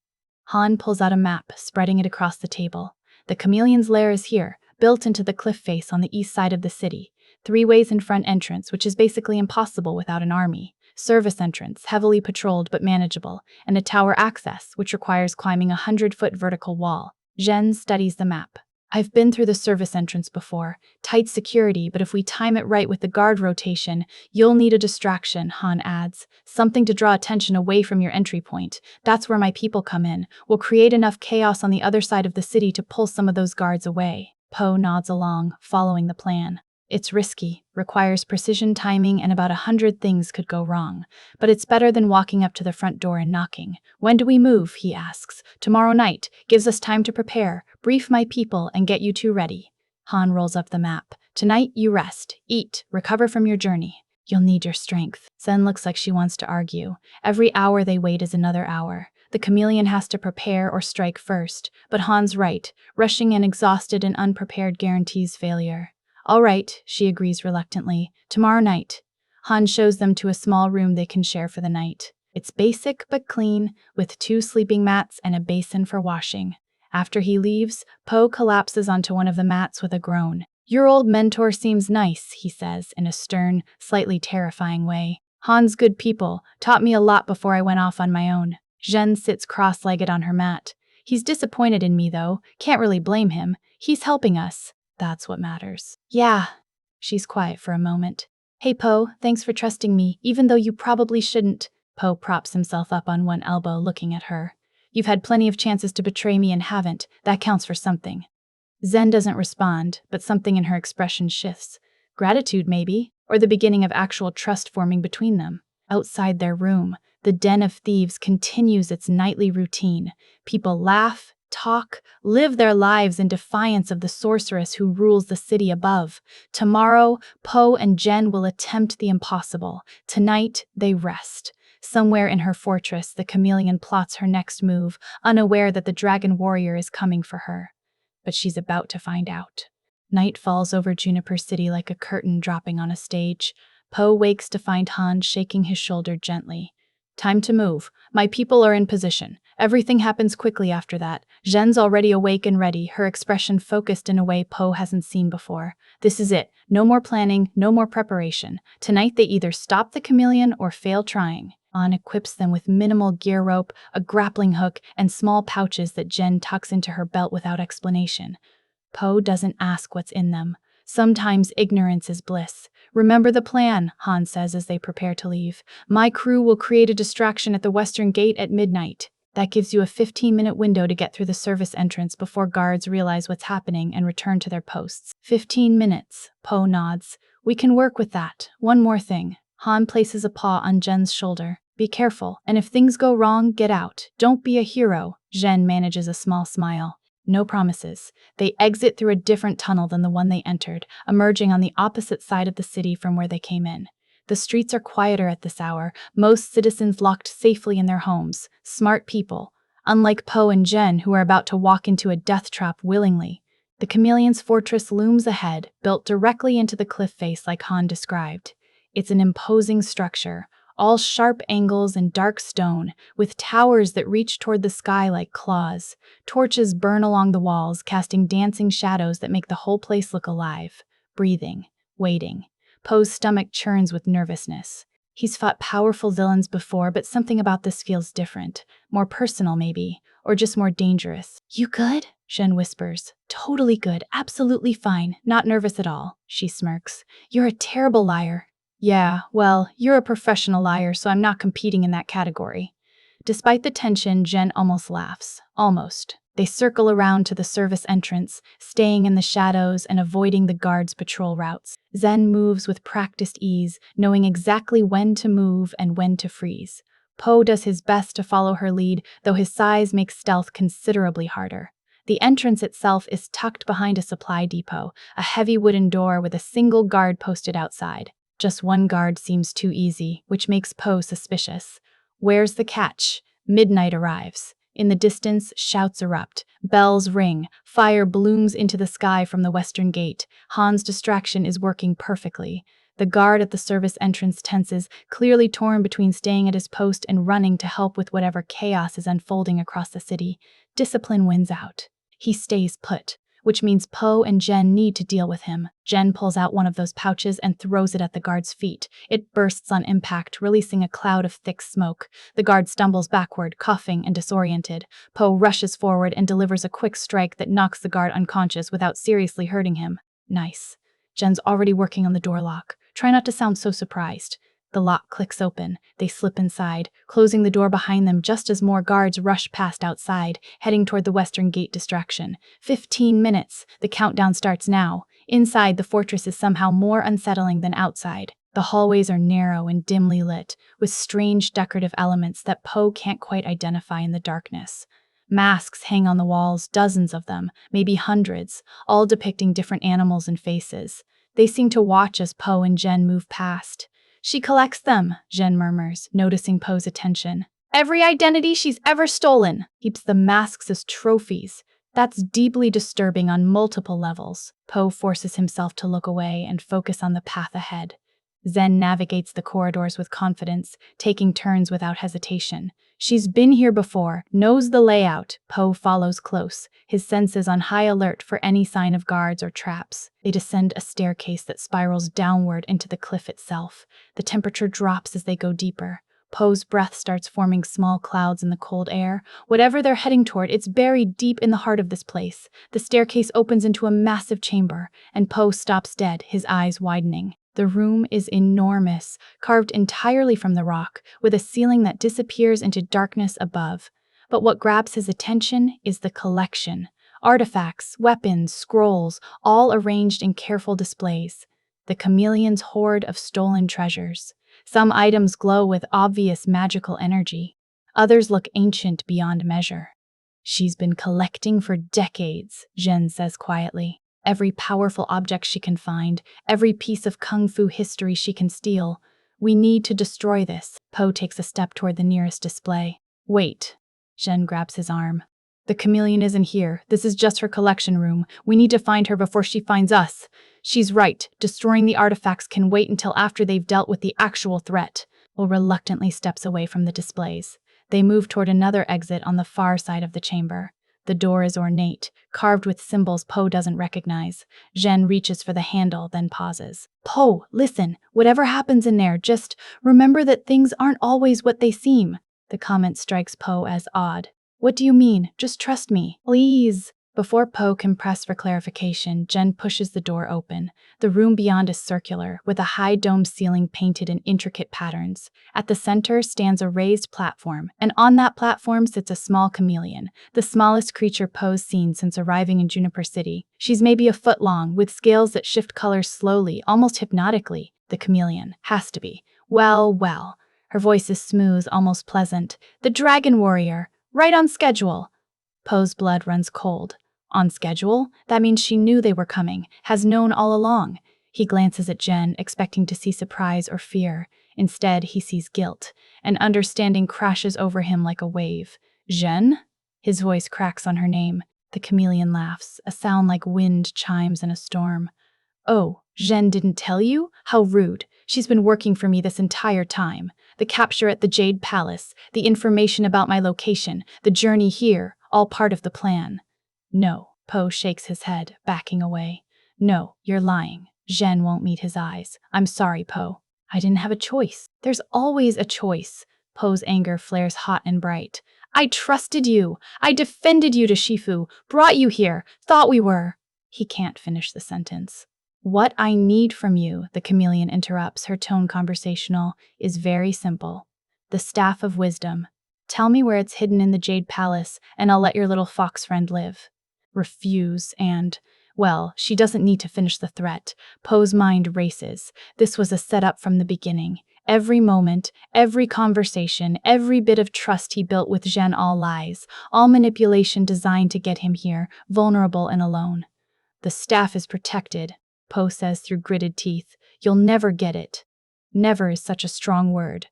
Han pulls out a map, spreading it across the table. The chameleon's lair is here, built into the cliff face on the east side of the city. 3 ways in front entrance, which is basically impossible without an army. Service entrance, heavily patrolled but manageable. And a tower access, which requires climbing a 100-foot vertical wall. Zhen studies the map. I've been through the service entrance before. Tight security, but if we time it right with the guard rotation, you'll need a distraction, Han adds. Something to draw attention away from your entry point. That's where my people come in. We'll create enough chaos on the other side of the city to pull some of those guards away. Po nods along, following the plan. It's risky, requires precision timing, and about 100 things could go wrong. But it's better than walking up to the front door and knocking. When do we move? He asks. Tomorrow night. Gives us time to prepare, brief my people, and get you two ready. Han rolls up the map. Tonight you rest, eat, recover from your journey. You'll need your strength. Zen looks like she wants to argue. Every hour they wait is another hour. The chameleon has to prepare or strike first. But Han's right. Rushing in exhausted and unprepared guarantees failure. All right, she agrees reluctantly. Tomorrow night. Han shows them to a small room they can share for the night. It's basic but clean, with 2 sleeping mats and a basin for washing. After he leaves, Po collapses onto one of the mats with a groan. Your old mentor seems nice, he says, in a stern, slightly terrifying way. Han's good people, taught me a lot before I went off on my own. Zhen sits cross-legged on her mat. He's disappointed in me, though. Can't really blame him. He's helping us. That's what matters. Yeah. She's quiet for a moment. Hey, Po, thanks for trusting me, even though you probably shouldn't. Po props himself up on one elbow, looking at her. You've had plenty of chances to betray me and haven't. That counts for something. Zen doesn't respond, but something in her expression shifts. Gratitude, maybe, or the beginning of actual trust forming between them. Outside their room, the Den of Thieves continues its nightly routine. People laugh, talk, live their lives in defiance of the sorceress who rules the city above. Tomorrow, Po and Jen will attempt the impossible. Tonight, they rest. Somewhere in her fortress, the chameleon plots her next move, unaware that the dragon warrior is coming for her. But she's about to find out. Night falls over Juniper City like a curtain dropping on a stage. Po wakes to find Han shaking his shoulder gently. Time to move. My people are in position. Everything happens quickly after that. Zhen's already awake and ready, her expression focused in a way Po hasn't seen before. This is it. No more planning, no more preparation. Tonight they either stop the chameleon or fail trying. Han equips them with minimal gear rope, a grappling hook, and small pouches that Zhen tucks into her belt without explanation. Po doesn't ask what's in them. Sometimes ignorance is bliss. Remember the plan, Han says as they prepare to leave. My crew will create a distraction at the western gate at midnight. That gives you a 15-minute window to get through the service entrance before guards realize what's happening and return to their posts. 15 minutes, Po nods. We can work with that. One more thing. Han places a paw on Zhen's shoulder. Be careful, and if things go wrong, get out. Don't be a hero. Zhen manages a small smile. No promises. They exit through a different tunnel than the one they entered, emerging on the opposite side of the city from where they came in. The streets are quieter at this hour, most citizens locked safely in their homes, smart people, unlike Po and Zhen who are about to walk into a death trap willingly. The chameleon's fortress looms ahead, built directly into the cliff face like Han described. It's an imposing structure, all sharp angles and dark stone, with towers that reach toward the sky like claws. Torches burn along the walls, casting dancing shadows that make the whole place look alive. Breathing, waiting. Po's stomach churns with nervousness. He's fought powerful villains before, but something about this feels different. More personal, maybe, or just more dangerous. You good? Zhen whispers. Totally good, absolutely fine, not nervous at all, she smirks. You're a terrible liar. Yeah, well, you're a professional liar, so I'm not competing in that category. Despite the tension, Zhen almost laughs. Almost. They circle around to the service entrance, staying in the shadows and avoiding the guards' patrol routes. Zhen moves with practiced ease, knowing exactly when to move and when to freeze. Po does his best to follow her lead, though his size makes stealth considerably harder. The entrance itself is tucked behind a supply depot, a heavy wooden door with a single guard posted outside. Just one guard seems too easy, which makes Po suspicious. Where's the catch? Midnight arrives. In the distance, shouts erupt. Bells ring. Fire blooms into the sky from the western gate. Han's distraction is working perfectly. The guard at the service entrance tenses, clearly torn between staying at his post and running to help with whatever chaos is unfolding across the city. Discipline wins out. He stays put, which means Po and Zhen need to deal with him. Zhen pulls out one of those pouches and throws it at the guard's feet. It bursts on impact, releasing a cloud of thick smoke. The guard stumbles backward, coughing and disoriented. Po rushes forward and delivers a quick strike that knocks the guard unconscious without seriously hurting him. Nice. Zhen's already working on the door lock. Try not to sound so surprised. The lock clicks open. They slip inside, closing the door behind them just as more guards rush past outside, heading toward the western gate distraction. 15 minutes. The countdown starts now. Inside, the fortress is somehow more unsettling than outside. The hallways are narrow and dimly lit, with strange decorative elements that Po can't quite identify in the darkness. Masks hang on the walls, dozens of them, maybe hundreds, all depicting different animals and faces. They seem to watch as Po and Zhen move past. She collects them, Zhen murmurs, noticing Po's attention. Every identity she's ever stolen. Keeps the masks as trophies. That's deeply disturbing on multiple levels. Po forces himself to look away and focus on the path ahead. Zhen navigates the corridors with confidence, taking turns without hesitation. She's been here before, knows the layout. Po follows close, his senses on high alert for any sign of guards or traps. They descend a staircase that spirals downward into the cliff itself. The temperature drops as they go deeper. Po's breath starts forming small clouds in the cold air. Whatever they're heading toward, it's buried deep in the heart of this place. The staircase opens into a massive chamber, and Po stops dead, his eyes widening. The room is enormous, carved entirely from the rock, with a ceiling that disappears into darkness above. But what grabs his attention is the collection. Artifacts, weapons, scrolls, all arranged in careful displays. The chameleon's hoard of stolen treasures. Some items glow with obvious magical energy. Others look ancient beyond measure. She's been collecting for decades, Zhen says quietly. Every powerful object she can find, every piece of kung fu history she can steal. We need to destroy this. Po takes a step toward the nearest display. Wait. Zhen grabs his arm. The chameleon isn't here. This is just her collection room. We need to find her before she finds us. She's right. Destroying the artifacts can wait until after they've dealt with the actual threat. Will reluctantly steps away from the displays. They move toward another exit on the far side of the chamber. The door is ornate, carved with symbols Po doesn't recognize. Zhen reaches for the handle, then pauses. Po, listen, whatever happens in there, just remember that things aren't always what they seem. The comment strikes Po as odd. What do you mean? Just trust me, please. Before Po can press for clarification, Jen pushes the door open. The room beyond is circular, with a high domed ceiling painted in intricate patterns. At the center stands a raised platform, and on that platform sits a small chameleon, the smallest creature Po's seen since arriving in Juniper City. She's maybe a foot long, with scales that shift colors slowly, almost hypnotically. The chameleon has to be. Well. Her voice is smooth, almost pleasant. The dragon warrior, right on schedule. Po's blood runs cold. On schedule? That means she knew they were coming, has known all along. He glances at Jen, expecting to see surprise or fear. Instead, he sees guilt. An understanding crashes over him like a wave. Jen? His voice cracks on her name. The chameleon laughs, a sound like wind chimes in a storm. Oh, Jen didn't tell you? How rude. She's been working for me this entire time. The capture at the Jade Palace, the information about my location, the journey here, all part of the plan. No, Po shakes his head, backing away. No, you're lying. Zhen won't meet his eyes. I'm sorry, Po. I didn't have a choice. There's always a choice. Po's anger flares hot and bright. I trusted you. I defended you to Shifu, brought you here, thought we were. He can't finish the sentence. What I need from you, the chameleon interrupts, her tone conversational, is very simple. The Staff of Wisdom. Tell me where it's hidden in the Jade Palace, and I'll let your little fox friend live. Refuse and, well, she doesn't need to finish the threat. Po's mind races. This was a setup from the beginning. Every moment, every conversation, every bit of trust he built with Zhen, all lies, all manipulation designed to get him here, vulnerable and alone. The staff is protected, Po says through gritted teeth. You'll never get it. Never is such a strong word.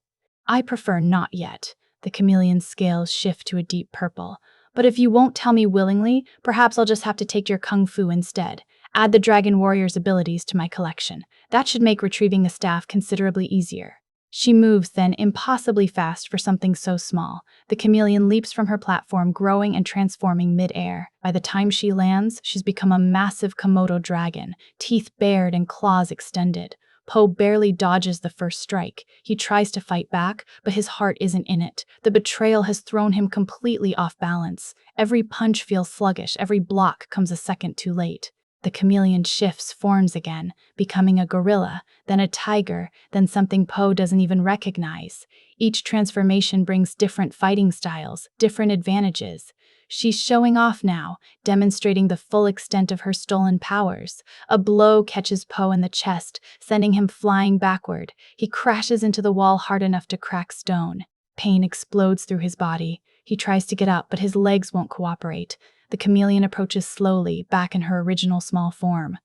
I prefer not yet. The chameleon's scales shift to a deep purple. But if you won't tell me willingly, perhaps I'll just have to take your kung fu instead. Add the dragon warrior's abilities to my collection. That should make retrieving the staff considerably easier. She moves then impossibly fast for something so small. The chameleon leaps from her platform, growing and transforming mid-air. By the time she lands, she's become a massive Komodo dragon, teeth bared and claws extended. Po barely dodges the first strike. He tries to fight back, but his heart isn't in it. The betrayal has thrown him completely off balance. Every punch feels sluggish, every block comes a second too late. The chameleon shifts forms again, becoming a gorilla, then a tiger, then something Po doesn't even recognize. Each transformation brings different fighting styles, different advantages. She's showing off now, demonstrating the full extent of her stolen powers. A blow catches Po in the chest, sending him flying backward. He crashes into the wall hard enough to crack stone. Pain explodes through his body. He tries to get up, but his legs won't cooperate. The chameleon approaches slowly, back in her original small form.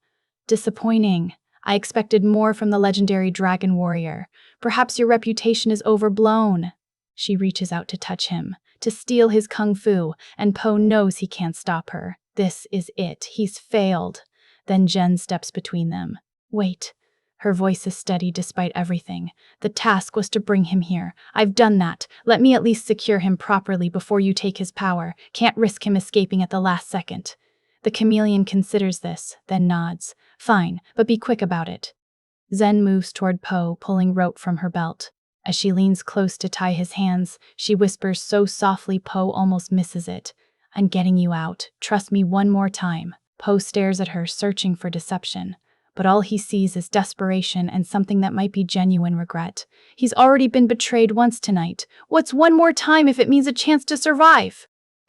Disappointing. I expected more from the legendary dragon warrior. Perhaps your reputation is overblown. She reaches out to touch him, to steal his kung fu, and Po knows he can't stop her. This is it. He's failed. Then Jen steps between them. Wait. Her voice is steady despite everything. The task was to bring him here. I've done that. Let me at least secure him properly before you take his power. Can't risk him escaping at the last second. The chameleon considers this, then nods. Fine, but be quick about it. Zen moves toward Po, pulling rope from her belt. As she leans close to tie his hands, she whispers so softly Po almost misses it. I'm getting you out. Trust me one more time. Po stares at her, searching for deception. But all he sees is desperation and something that might be genuine regret. He's already been betrayed once tonight. What's one more time if it means a chance to survive?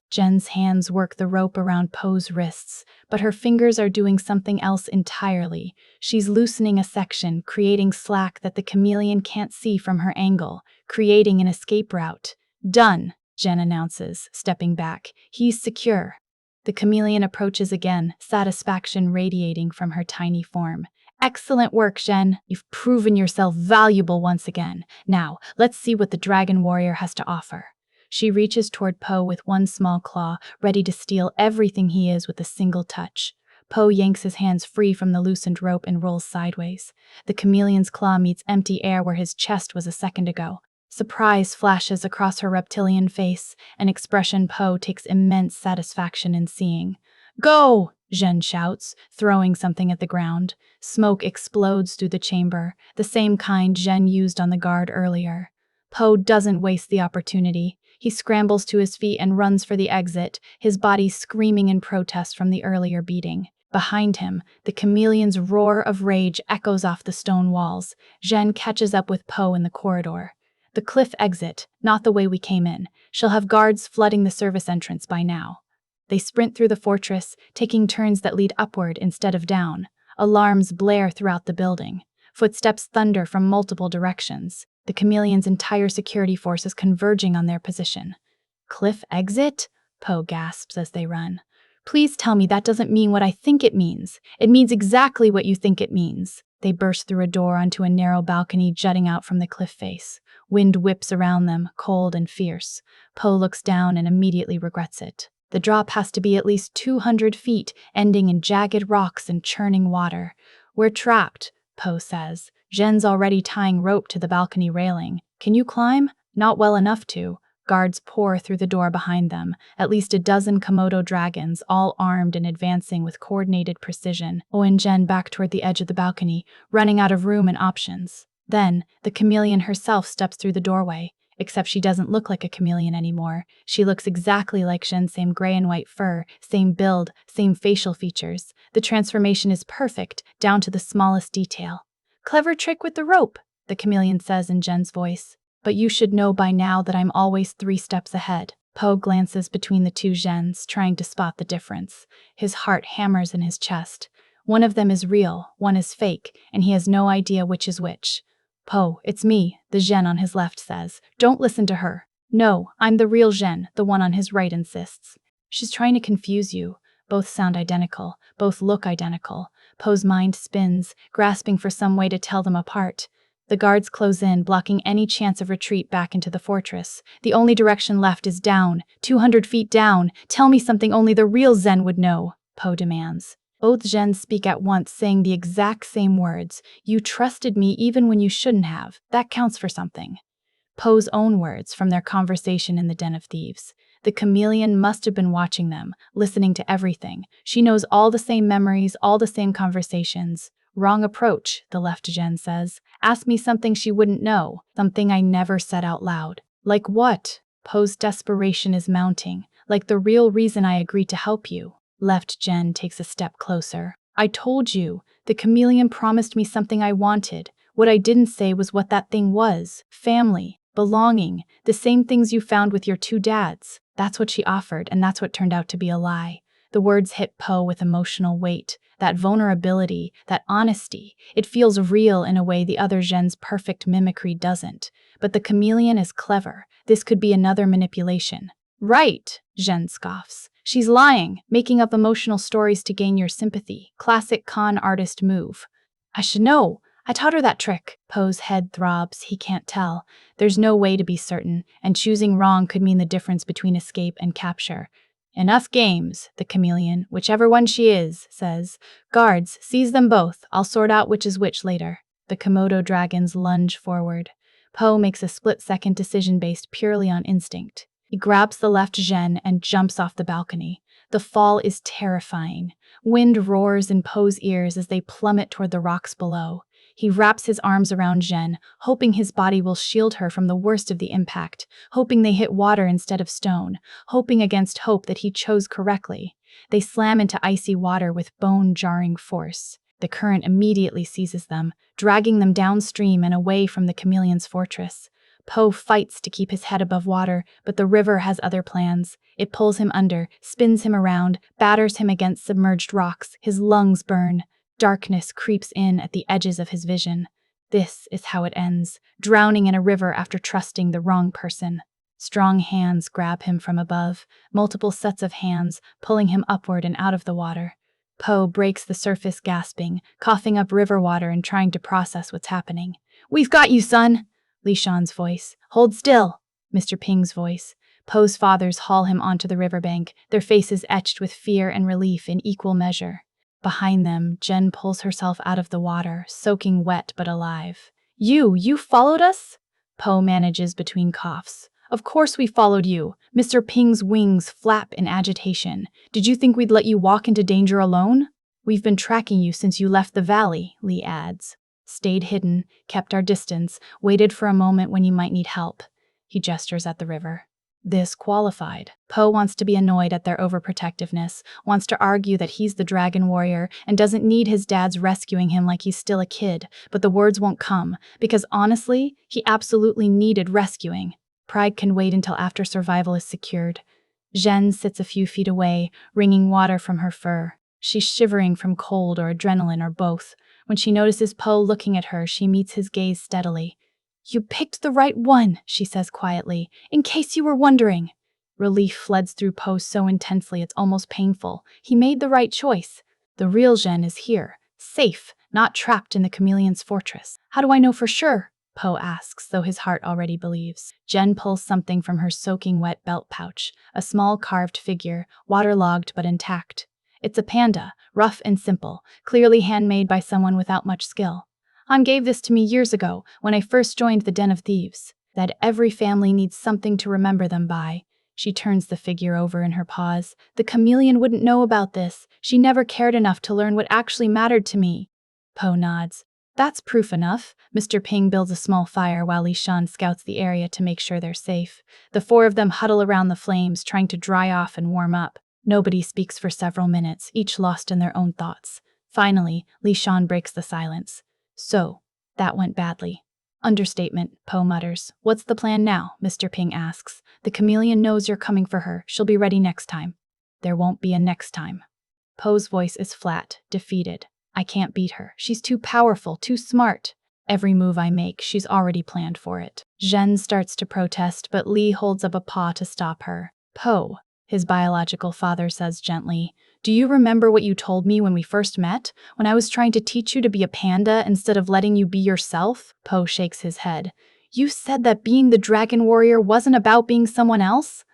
Jen's hands work the rope around Po's wrists, but her fingers are doing something else entirely. She's loosening a section, creating slack that the chameleon can't see from her angle, creating an escape route. Done, Jen announces, stepping back. He's secure. The chameleon approaches again, satisfaction radiating from her tiny form. Excellent work, Zhen. You've proven yourself valuable once again. Now, let's see what the dragon warrior has to offer. She reaches toward Po with one small claw, ready to steal everything he is with a single touch. Po yanks his hands free from the loosened rope and rolls sideways. The chameleon's claw meets empty air where his chest was a second ago. Surprise flashes across her reptilian face, an expression Po takes immense satisfaction in seeing. Go! Zhen shouts, throwing something at the ground. Smoke explodes through the chamber, the same kind Zhen used on the guard earlier. Po doesn't waste the opportunity. He scrambles to his feet and runs for the exit, his body screaming in protest from the earlier beating. Behind him, the chameleon's roar of rage echoes off the stone walls. Zhen catches up with Po in the corridor. The cliff exit, not the way we came in. She'll have guards flooding the service entrance by now. They sprint through the fortress, taking turns that lead upward instead of down. Alarms blare throughout the building. Footsteps thunder from multiple directions. The chameleon's entire security force is converging on their position. Cliff exit? Po gasps as they run. Please tell me that doesn't mean what I think it means. It means exactly what you think it means. They burst through a door onto a narrow balcony jutting out from the cliff face. Wind whips around them, cold and fierce. Po looks down and immediately regrets it. The drop has to be at least 200 feet, ending in jagged rocks and churning water. We're trapped, Po says. Zhen's already tying rope to the balcony railing. Can you climb? Not well enough to. Guards pour through the door behind them, at least a dozen Komodo dragons, all armed and advancing with coordinated precision. Po and Zhen back toward the edge of the balcony, running out of room and options. Then, the chameleon herself steps through the doorway. Except she doesn't look like a chameleon anymore. She looks exactly like Zhen, same gray and white fur, same build, same facial features. The transformation is perfect, down to the smallest detail. Clever trick with the rope, the chameleon says in Zhen's voice. But you should know by now that I'm always 3 steps ahead. Po glances between the two Zhens, trying to spot the difference. His heart hammers in his chest. One of them is real, one is fake, and he has no idea which is which. Po, it's me, the Zhen on his left says. Don't listen to her. No, I'm the real Zhen, the one on his right insists. She's trying to confuse you. Both sound identical, both look identical. Po's mind spins, grasping for some way to tell them apart. The guards close in, blocking any chance of retreat back into the fortress. The only direction left is down, 200 feet down. Tell me something only the real Zhen would know, Po demands. Both Zhens speak at once, saying the exact same words. You trusted me even when you shouldn't have. That counts for something. Po's own words from their conversation in the Den of Thieves. The chameleon must have been watching them, listening to everything. She knows all the same memories, all the same conversations. Wrong approach, the left Zhen says. Ask me something she wouldn't know, something I never said out loud. Like what? Po's desperation is mounting, like the real reason I agreed to help you. Left Zhen takes a step closer. I told you, the chameleon promised me something I wanted. What I didn't say was what that thing was. Family, belonging, the same things you found with your 2 dads. That's what she offered, and that's what turned out to be a lie. The words hit Po with emotional weight. That vulnerability, that honesty, it feels real in a way the other Zhen's perfect mimicry doesn't. But the chameleon is clever. This could be another manipulation. Right, Zhen scoffs. She's lying, making up emotional stories to gain your sympathy. Classic con artist move. I should know. I taught her that trick. Po's head throbs. He can't tell. There's no way to be certain, and choosing wrong could mean the difference between escape and capture. Enough games, the chameleon, whichever one she is, says. Guards, seize them both. I'll sort out which is which later. The Komodo dragons lunge forward. Po makes a split-second decision based purely on instinct. He grabs the left Zhen and jumps off the balcony. The fall is terrifying. Wind roars in Po's ears as they plummet toward the rocks below. He wraps his arms around Zhen, hoping his body will shield her from the worst of the impact, hoping they hit water instead of stone, hoping against hope that he chose correctly. They slam into icy water with bone-jarring force. The current immediately seizes them, dragging them downstream and away from the chameleon's fortress. Po fights to keep his head above water, but the river has other plans. It pulls him under, spins him around, batters him against submerged rocks. His lungs burn. Darkness creeps in at the edges of his vision. This is how it ends, drowning in a river after trusting the wrong person. Strong hands grab him from above, multiple sets of hands, pulling him upward and out of the water. Po breaks the surface gasping, coughing up river water and trying to process what's happening. We've got you, son! Li Shan's voice. Hold still! Mr. Ping's voice. Poe's fathers haul him onto the riverbank, their faces etched with fear and relief in equal measure. Behind them, Jen pulls herself out of the water, soaking wet but alive. You followed us? Poe manages between coughs. Of course we followed you. Mr. Ping's wings flap in agitation. Did you think we'd let you walk into danger alone? We've been tracking you since you left the valley, Lee adds. Stayed hidden, kept our distance, waited for a moment when you might need help. He gestures at the river. This qualified. Poe wants to be annoyed at their overprotectiveness, wants to argue that he's the dragon warrior and doesn't need his dad's rescuing him like he's still a kid, but the words won't come, because honestly, he absolutely needed rescuing. Pride can wait until after survival is secured. Jen sits a few feet away, wringing water from her fur. She's shivering from cold or adrenaline or both. When she notices Poe looking at her, she meets his gaze steadily. You picked the right one, she says quietly, in case you were wondering. Relief floods through Poe so intensely it's almost painful. He made the right choice. The real Jen is here, safe, not trapped in the Chameleon's fortress. How do I know for sure? Poe asks, though his heart already believes. Jen pulls something from her soaking wet belt pouch, a small carved figure, waterlogged but intact. It's a panda, rough and simple, clearly handmade by someone without much skill. An gave this to me years ago, when I first joined the Den of Thieves. That every family needs something to remember them by. She turns the figure over in her paws. The chameleon wouldn't know about this. She never cared enough to learn what actually mattered to me. Poe nods. That's proof enough. Mr. Ping builds a small fire while Li Shan scouts the area to make sure they're safe. The four of them huddle around the flames, trying to dry off and warm up. Nobody speaks for several minutes, each lost in their own thoughts. Finally, Li Shan breaks the silence. So, that went badly. Understatement, Poe mutters. What's the plan now? Mr. Ping asks. The chameleon knows you're coming for her. She'll be ready next time. There won't be a next time. Poe's voice is flat, defeated. I can't beat her. She's too powerful, too smart. Every move I make, she's already planned for it. Jen starts to protest, but Lee holds up a paw to stop her. Poe, his biological father says gently, do you remember what you told me when we first met? When I was trying to teach you to be a panda instead of letting you be yourself? Poe shakes his head. You said that being the dragon warrior wasn't about being someone else?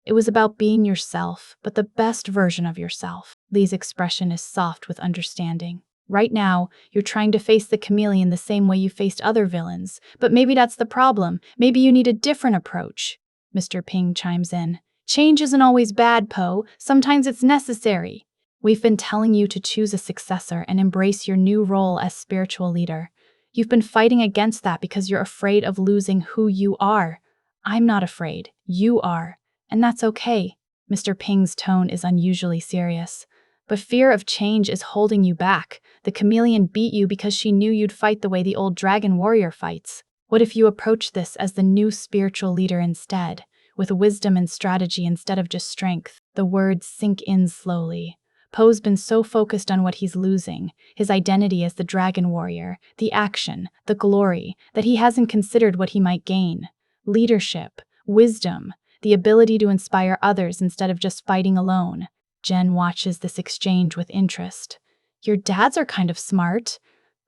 It was about being yourself, but the best version of yourself. Lee's expression is soft with understanding. Right now, you're trying to face the chameleon the same way you faced other villains, but maybe that's the problem. Maybe you need a different approach. Mr. Ping chimes in. Change isn't always bad, Poe. Sometimes it's necessary. We've been telling you to choose a successor and embrace your new role as spiritual leader. You've been fighting against that because you're afraid of losing who you are. I'm not afraid. You are. And that's okay. Mr. Ping's tone is unusually serious. But fear of change is holding you back. The chameleon beat you because she knew you'd fight the way the old dragon warrior fights. What if you approach this as the new spiritual leader instead? With wisdom and strategy instead of just strength. The words sink in slowly. Poe's been so focused on what he's losing, his identity as the dragon warrior, the action, the glory, that he hasn't considered what he might gain. Leadership, wisdom, the ability to inspire others instead of just fighting alone. Jen watches this exchange with interest. Your dads are kind of smart.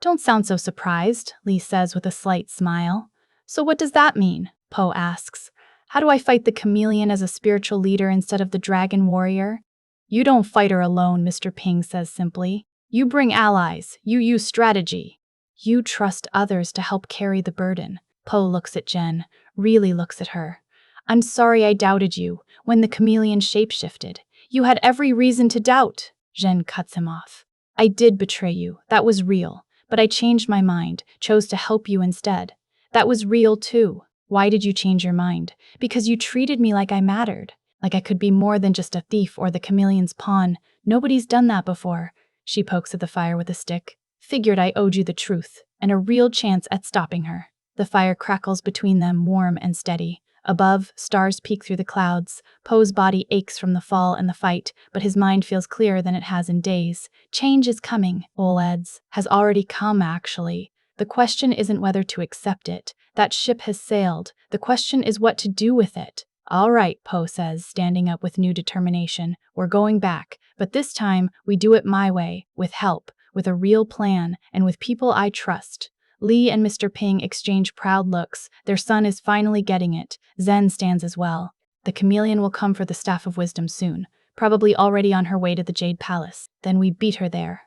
Don't sound so surprised, Lee says with a slight smile. So what does that mean? Poe asks. How do I fight the chameleon as a spiritual leader instead of the dragon warrior? You don't fight her alone, Mr. Ping says simply. You bring allies. You use strategy. You trust others to help carry the burden. Poe looks at Jen, really looks at her. I'm sorry I doubted you when the chameleon shapeshifted. You had every reason to doubt. Jen cuts him off. I did betray you. That was real. But I changed my mind, chose to help you instead. That was real too. Why did you change your mind? Because you treated me like I mattered. Like I could be more than just a thief or the chameleon's pawn. Nobody's done that before. She pokes at the fire with a stick. Figured I owed you the truth, and a real chance at stopping her. The fire crackles between them, warm and steady. Above, stars peek through the clouds. Poe's body aches from the fall and the fight, but his mind feels clearer than it has in days. Change is coming, Oleds. Has already come, actually. The question isn't whether to accept it. That ship has sailed. The question is what to do with it. All right, Poe says, standing up with new determination. We're going back, but this time we do it my way, with help, with a real plan, and with people I trust. Lee and Mr. Ping exchange proud looks. Their son is finally getting it. Zen stands as well. The chameleon will come for the Staff of Wisdom soon, probably already on her way to the Jade Palace. Then we beat her there.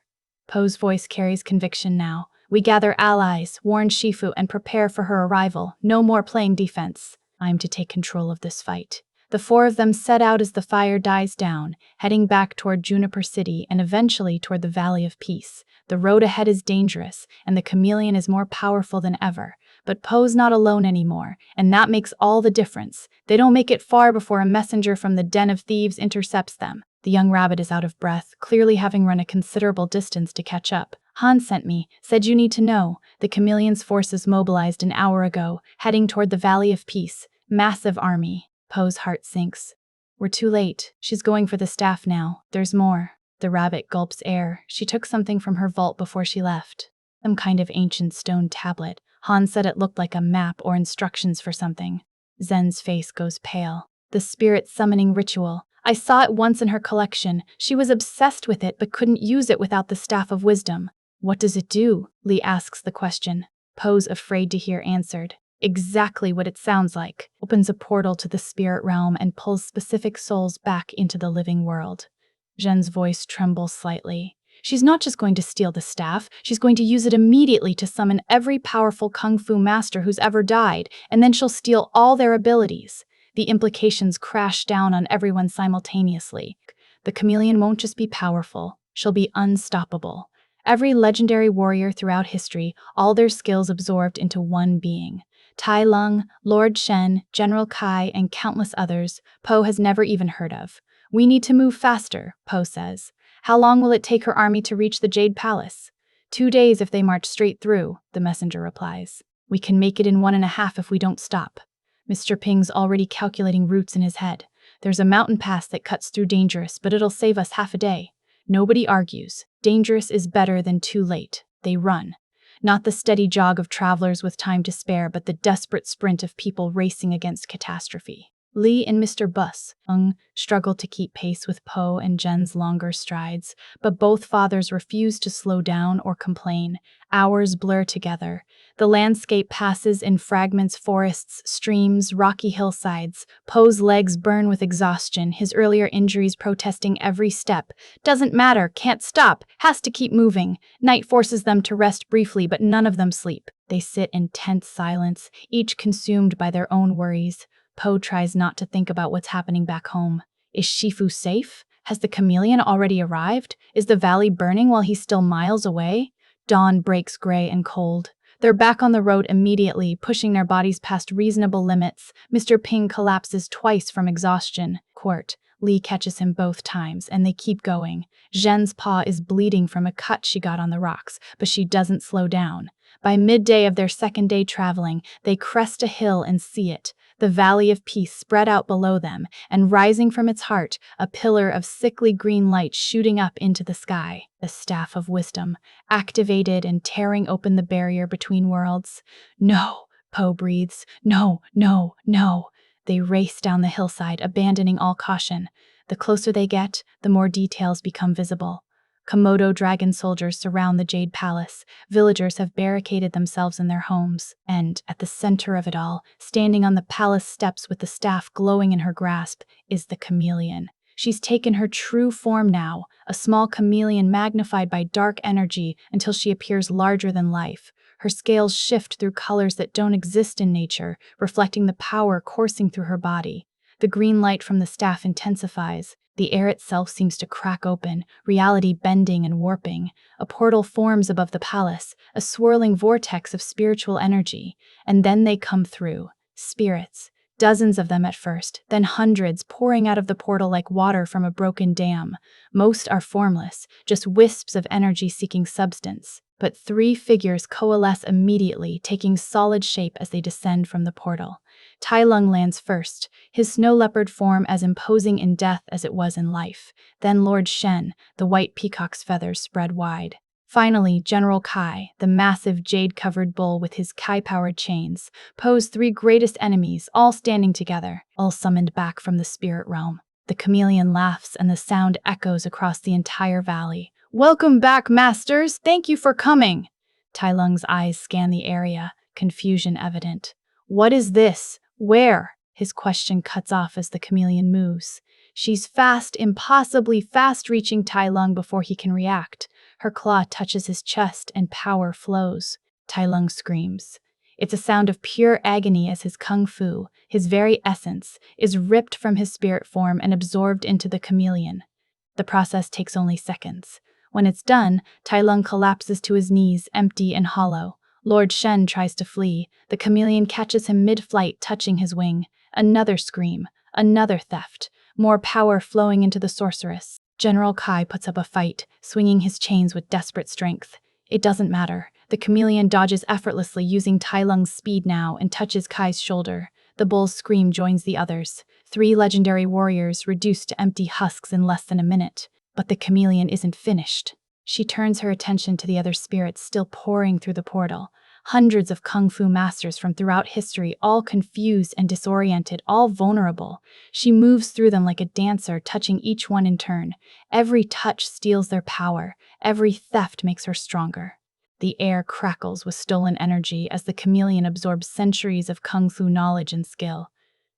Poe's voice carries conviction now. We gather allies, warn Shifu, and prepare for her arrival. No more playing defense. I'm to take control of this fight. The four of them set out as the fire dies down, heading back toward Juniper City and eventually toward the Valley of Peace. The road ahead is dangerous, and the chameleon is more powerful than ever. But Poe's not alone anymore, and that makes all the difference. They don't make it far before a messenger from the den of thieves intercepts them. The young rabbit is out of breath, clearly having run a considerable distance to catch up. Han sent me, said you need to know. The chameleon's forces mobilized an hour ago, heading toward the Valley of Peace. Massive army. Poe's heart sinks. We're too late. She's going for the staff now. There's more. The rabbit gulps air. She took something from her vault before she left. Some kind of ancient stone tablet. Han said it looked like a map or instructions for something. Zen's face goes pale. The spirit summoning ritual. I saw it once in her collection. She was obsessed with it but couldn't use it without the Staff of Wisdom. What does it do? Lee asks the question. Poe's afraid to hear answered. Exactly what it sounds like. Opens a portal to the spirit realm and pulls specific souls back into the living world. Zhen's voice trembles slightly. She's not just going to steal the staff, she's going to use it immediately to summon every powerful kung fu master who's ever died, and then she'll steal all their abilities. The implications crash down on everyone simultaneously. The chameleon won't just be powerful, she'll be unstoppable. Every legendary warrior throughout history, all their skills absorbed into one being. Tai Lung, Lord Shen, General Kai, and countless others Poe has never even heard of. We need to move faster, Poe says. How long will it take her army to reach the Jade Palace? 2 days if they march straight through, the messenger replies. We can make it in 1.5 if we don't stop. Mr. Ping's already calculating routes in his head. There's a mountain pass that cuts through Dangerous, but it'll save us half a day. Nobody argues. Dangerous is better than too late. They run. Not the steady jog of travelers with time to spare, but the desperate sprint of people racing against catastrophe. Lee and Mr. Bus struggle to keep pace with Poe and Jen's longer strides, but both fathers refuse to slow down or complain. Hours blur together. The landscape passes in fragments, forests, streams, rocky hillsides. Poe's legs burn with exhaustion, his earlier injuries protesting every step. Doesn't matter, can't stop, has to keep moving. Night forces them to rest briefly, but none of them sleep. They sit in tense silence, each consumed by their own worries. Poe tries not to think about what's happening back home. Is Shifu safe? Has the chameleon already arrived? Is the valley burning while he's still miles away? Dawn breaks gray and cold. They're back on the road immediately, pushing their bodies past reasonable limits. Mr. Ping collapses twice from exhaustion. Lee catches him both times, and they keep going. Zhen's paw is bleeding from a cut she got on the rocks, but she doesn't slow down. By midday of their second day traveling, they crest a hill and see it. The Valley of Peace spread out below them, and rising from its heart, a pillar of sickly green light shooting up into the sky. The Staff of Wisdom, activated and tearing open the barrier between worlds. No, Poe breathes. No, no, no. They race down the hillside, abandoning all caution. The closer they get, the more details become visible. Komodo dragon soldiers surround the Jade Palace. Villagers have barricaded themselves in their homes. And, at the center of it all, standing on the palace steps with the staff glowing in her grasp, is the chameleon. She's taken her true form now, a small chameleon magnified by dark energy until she appears larger than life. Her scales shift through colors that don't exist in nature, reflecting the power coursing through her body. The green light from the staff intensifies. The air itself seems to crack open, reality bending and warping. A portal forms above the palace, a swirling vortex of spiritual energy. And then they come through. Spirits. Dozens of them at first, then hundreds pouring out of the portal like water from a broken dam. Most are formless, just wisps of energy seeking substance. But 3 figures coalesce immediately, taking solid shape as they descend from the portal. Tai Lung lands first, his snow leopard form as imposing in death as it was in life. Then Lord Shen, the white peacock's feathers spread wide. Finally, General Kai, the massive jade-covered bull with his Kai-powered chains, Poe's 3 greatest enemies, all standing together, all summoned back from the spirit realm. The chameleon laughs and the sound echoes across the entire valley. Welcome back, masters! Thank you for coming! Tai Lung's eyes scan the area, confusion evident. What is this? Where? His question cuts off as the chameleon moves. She's fast, impossibly fast, reaching Tai Lung before he can react. Her claw touches his chest and power flows. Tai Lung screams. It's a sound of pure agony as his kung fu, his very essence, is ripped from his spirit form and absorbed into the chameleon. The process takes only seconds. When it's done, Tai Lung collapses to his knees, empty and hollow. Lord Shen tries to flee. The chameleon catches him mid-flight, touching his wing. Another scream, another theft, more power flowing into the sorceress. General Kai puts up a fight, swinging his chains with desperate strength. It doesn't matter. The chameleon dodges effortlessly, using Tai Lung's speed now, and touches Kai's shoulder. The bull's scream joins the others. 3 legendary warriors reduced to empty husks in less than a minute. But the chameleon isn't finished. She turns her attention to the other spirits still pouring through the portal. Hundreds of kung fu masters from throughout history, all confused and disoriented, all vulnerable. She moves through them like a dancer, touching each one in turn. Every touch steals their power. Every theft makes her stronger. The air crackles with stolen energy as the chameleon absorbs centuries of kung fu knowledge and skill.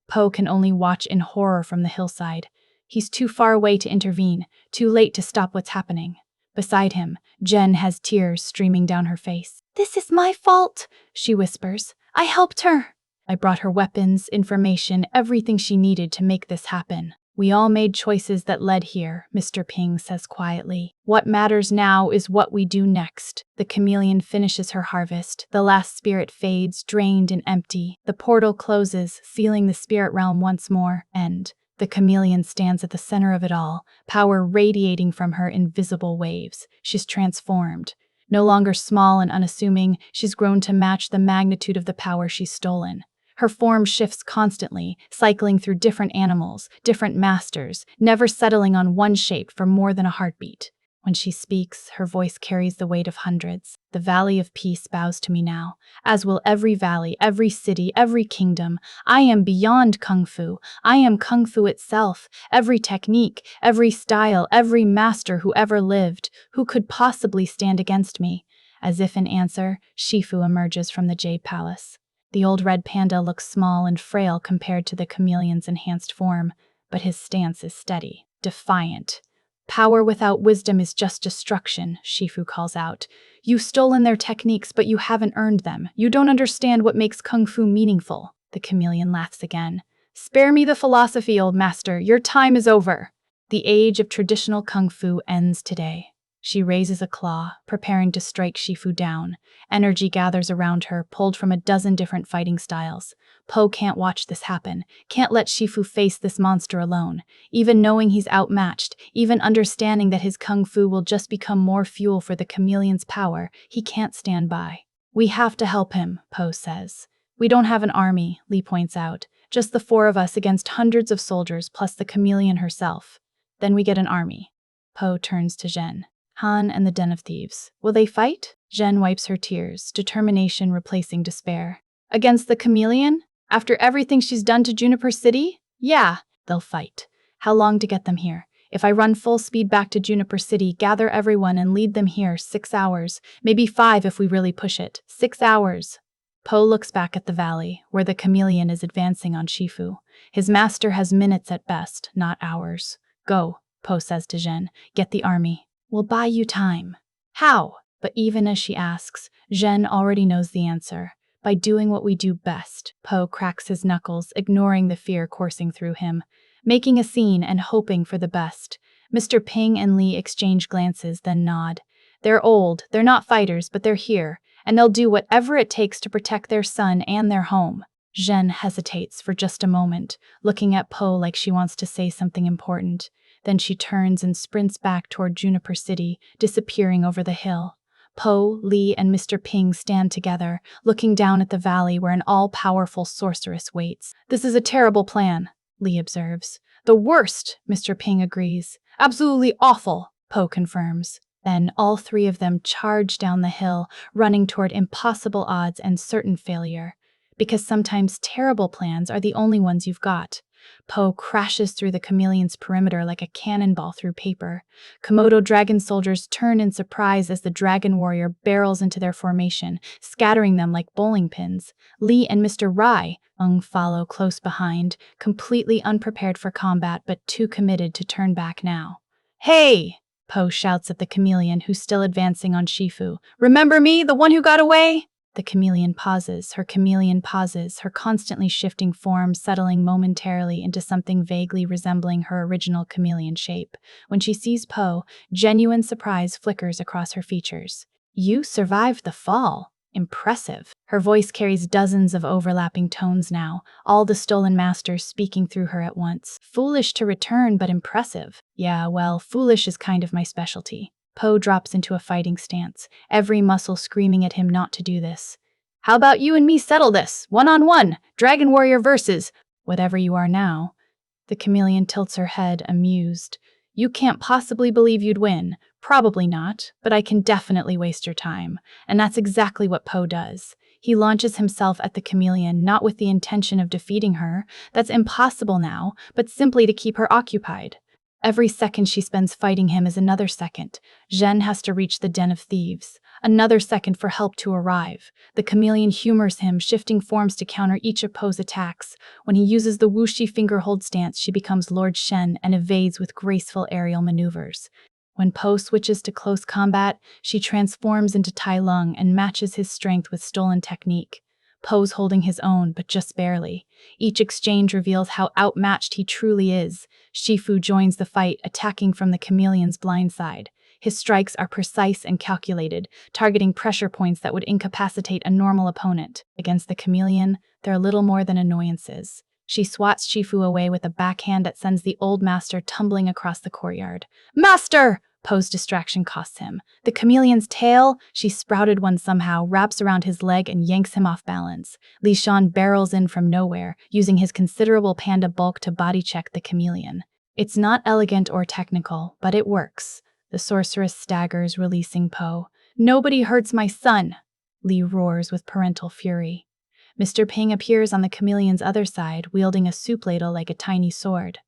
Po can only watch in horror from the hillside. He's too far away to intervene, too late to stop what's happening. Beside him, Jen has tears streaming down her face. This is my fault, she whispers. I helped her. I brought her weapons, information, everything she needed to make this happen. We all made choices that led here, Mr. Ping says quietly. What matters now is what we do next. The chameleon finishes her harvest. The last spirit fades, drained and empty. The portal closes, sealing the spirit realm once more, and the chameleon stands at the center of it all, power radiating from her in visible waves. She's transformed. No longer small and unassuming, she's grown to match the magnitude of the power she's stolen. Her form shifts constantly, cycling through different animals, different masters, never settling on one shape for more than a heartbeat. When she speaks, her voice carries the weight of hundreds. The Valley of Peace bows to me now, as will every valley, every city, every kingdom. I am beyond Kung Fu. I am Kung Fu itself. Every technique, every style, every master who ever lived. Who could possibly stand against me? As if in answer, Shifu emerges from the Jade Palace. The old red panda looks small and frail compared to the chameleon's enhanced form, but his stance is steady, defiant. Power without wisdom is just destruction, Shifu calls out. You've stolen their techniques, but you haven't earned them. You don't understand what makes Kung Fu meaningful. The chameleon laughs again. Spare me the philosophy, old master. Your time is over. The age of traditional Kung Fu ends today. She raises a claw, preparing to strike Shifu down. Energy gathers around her, pulled from a dozen different fighting styles. Po can't watch this happen, can't let Shifu face this monster alone. Even knowing he's outmatched, even understanding that his kung fu will just become more fuel for the chameleon's power, he can't stand by. We have to help him, Po says. We don't have an army, Lee points out. Just the 4 of us against hundreds of soldiers plus the chameleon herself. Then we get an army. Po turns to Zhen. Han and the Den of Thieves. Will they fight? Zhen wipes her tears, determination replacing despair. Against the chameleon? After everything she's done to Juniper City? Yeah, they'll fight. How long to get them here? If I run full speed back to Juniper City, gather everyone and lead them here, 6 hours. Maybe 5 if we really push it. 6 hours. Po looks back at the valley, where the chameleon is advancing on Shifu. His master has minutes at best, not hours. Go, Po says to Zhen. Get the army. We'll buy you time. How? But even as she asks, Zhen already knows the answer. By doing what we do best. Po cracks his knuckles, ignoring the fear coursing through him, making a scene and hoping for the best. Mr. Ping and Lee exchange glances, then nod. They're old, they're not fighters, but they're here, and they'll do whatever it takes to protect their son and their home. Zhen hesitates for just a moment, looking at Po like she wants to say something important. Then she turns and sprints back toward Juniper City, disappearing over the hill. Po, Lee, and Mr. Ping stand together, looking down at the valley where an all-powerful sorceress waits. This is a terrible plan, Lee observes. The worst, Mr. Ping agrees. Absolutely awful, Po confirms. Then all 3 of them charge down the hill, running toward impossible odds and certain failure. Because sometimes terrible plans are the only ones you've got. Po crashes through the chameleon's perimeter like a cannonball through paper. Komodo dragon soldiers turn in surprise as the dragon warrior barrels into their formation, scattering them like bowling pins. Lee and Mr. Rai follow close behind, completely unprepared for combat but too committed to turn back now. "Hey!" Po shouts at the chameleon, who's still advancing on Shifu. "Remember me, the one who got away?" The chameleon pauses, her constantly shifting form settling momentarily into something vaguely resembling her original chameleon shape. When she sees Po, genuine surprise flickers across her features. "You survived the fall. Impressive." Her voice carries dozens of overlapping tones now, all the stolen masters speaking through her at once. "Foolish to return, but impressive." "Yeah, well, foolish is kind of my specialty." Po drops into a fighting stance, every muscle screaming at him not to do this. "How about you and me settle this? 1-on-1, Dragon Warrior versus whatever you are now." The chameleon tilts her head, amused. "You can't possibly believe you'd win. Probably not, but I can definitely waste your time." And that's exactly what Po does. He launches himself at the chameleon, not with the intention of defeating her. That's impossible now, but simply to keep her occupied. Every second she spends fighting him is another second. Zhen has to reach the den of thieves. Another second for help to arrive. The chameleon humors him, shifting forms to counter each of Po's attacks. When he uses the whooshy finger hold stance, she becomes Lord Shen and evades with graceful aerial maneuvers. When Po switches to close combat, she transforms into Tai Lung and matches his strength with stolen technique. Po's holding his own, but just barely. Each exchange reveals how outmatched he truly is. Shifu joins the fight, attacking from the chameleon's blind side. His strikes are precise and calculated, targeting pressure points that would incapacitate a normal opponent. Against the chameleon, they're little more than annoyances. She swats Shifu away with a backhand that sends the old master tumbling across the courtyard. "Master!" Po's distraction costs him. The chameleon's tail, she sprouted one somehow, wraps around his leg and yanks him off balance. Li Shan barrels in from nowhere, using his considerable panda bulk to body check the chameleon. It's not elegant or technical, but it works. The sorceress staggers, releasing Po. "Nobody hurts my son!" Li roars with parental fury. Mr. Ping appears on the chameleon's other side, wielding a soup ladle like a tiny sword.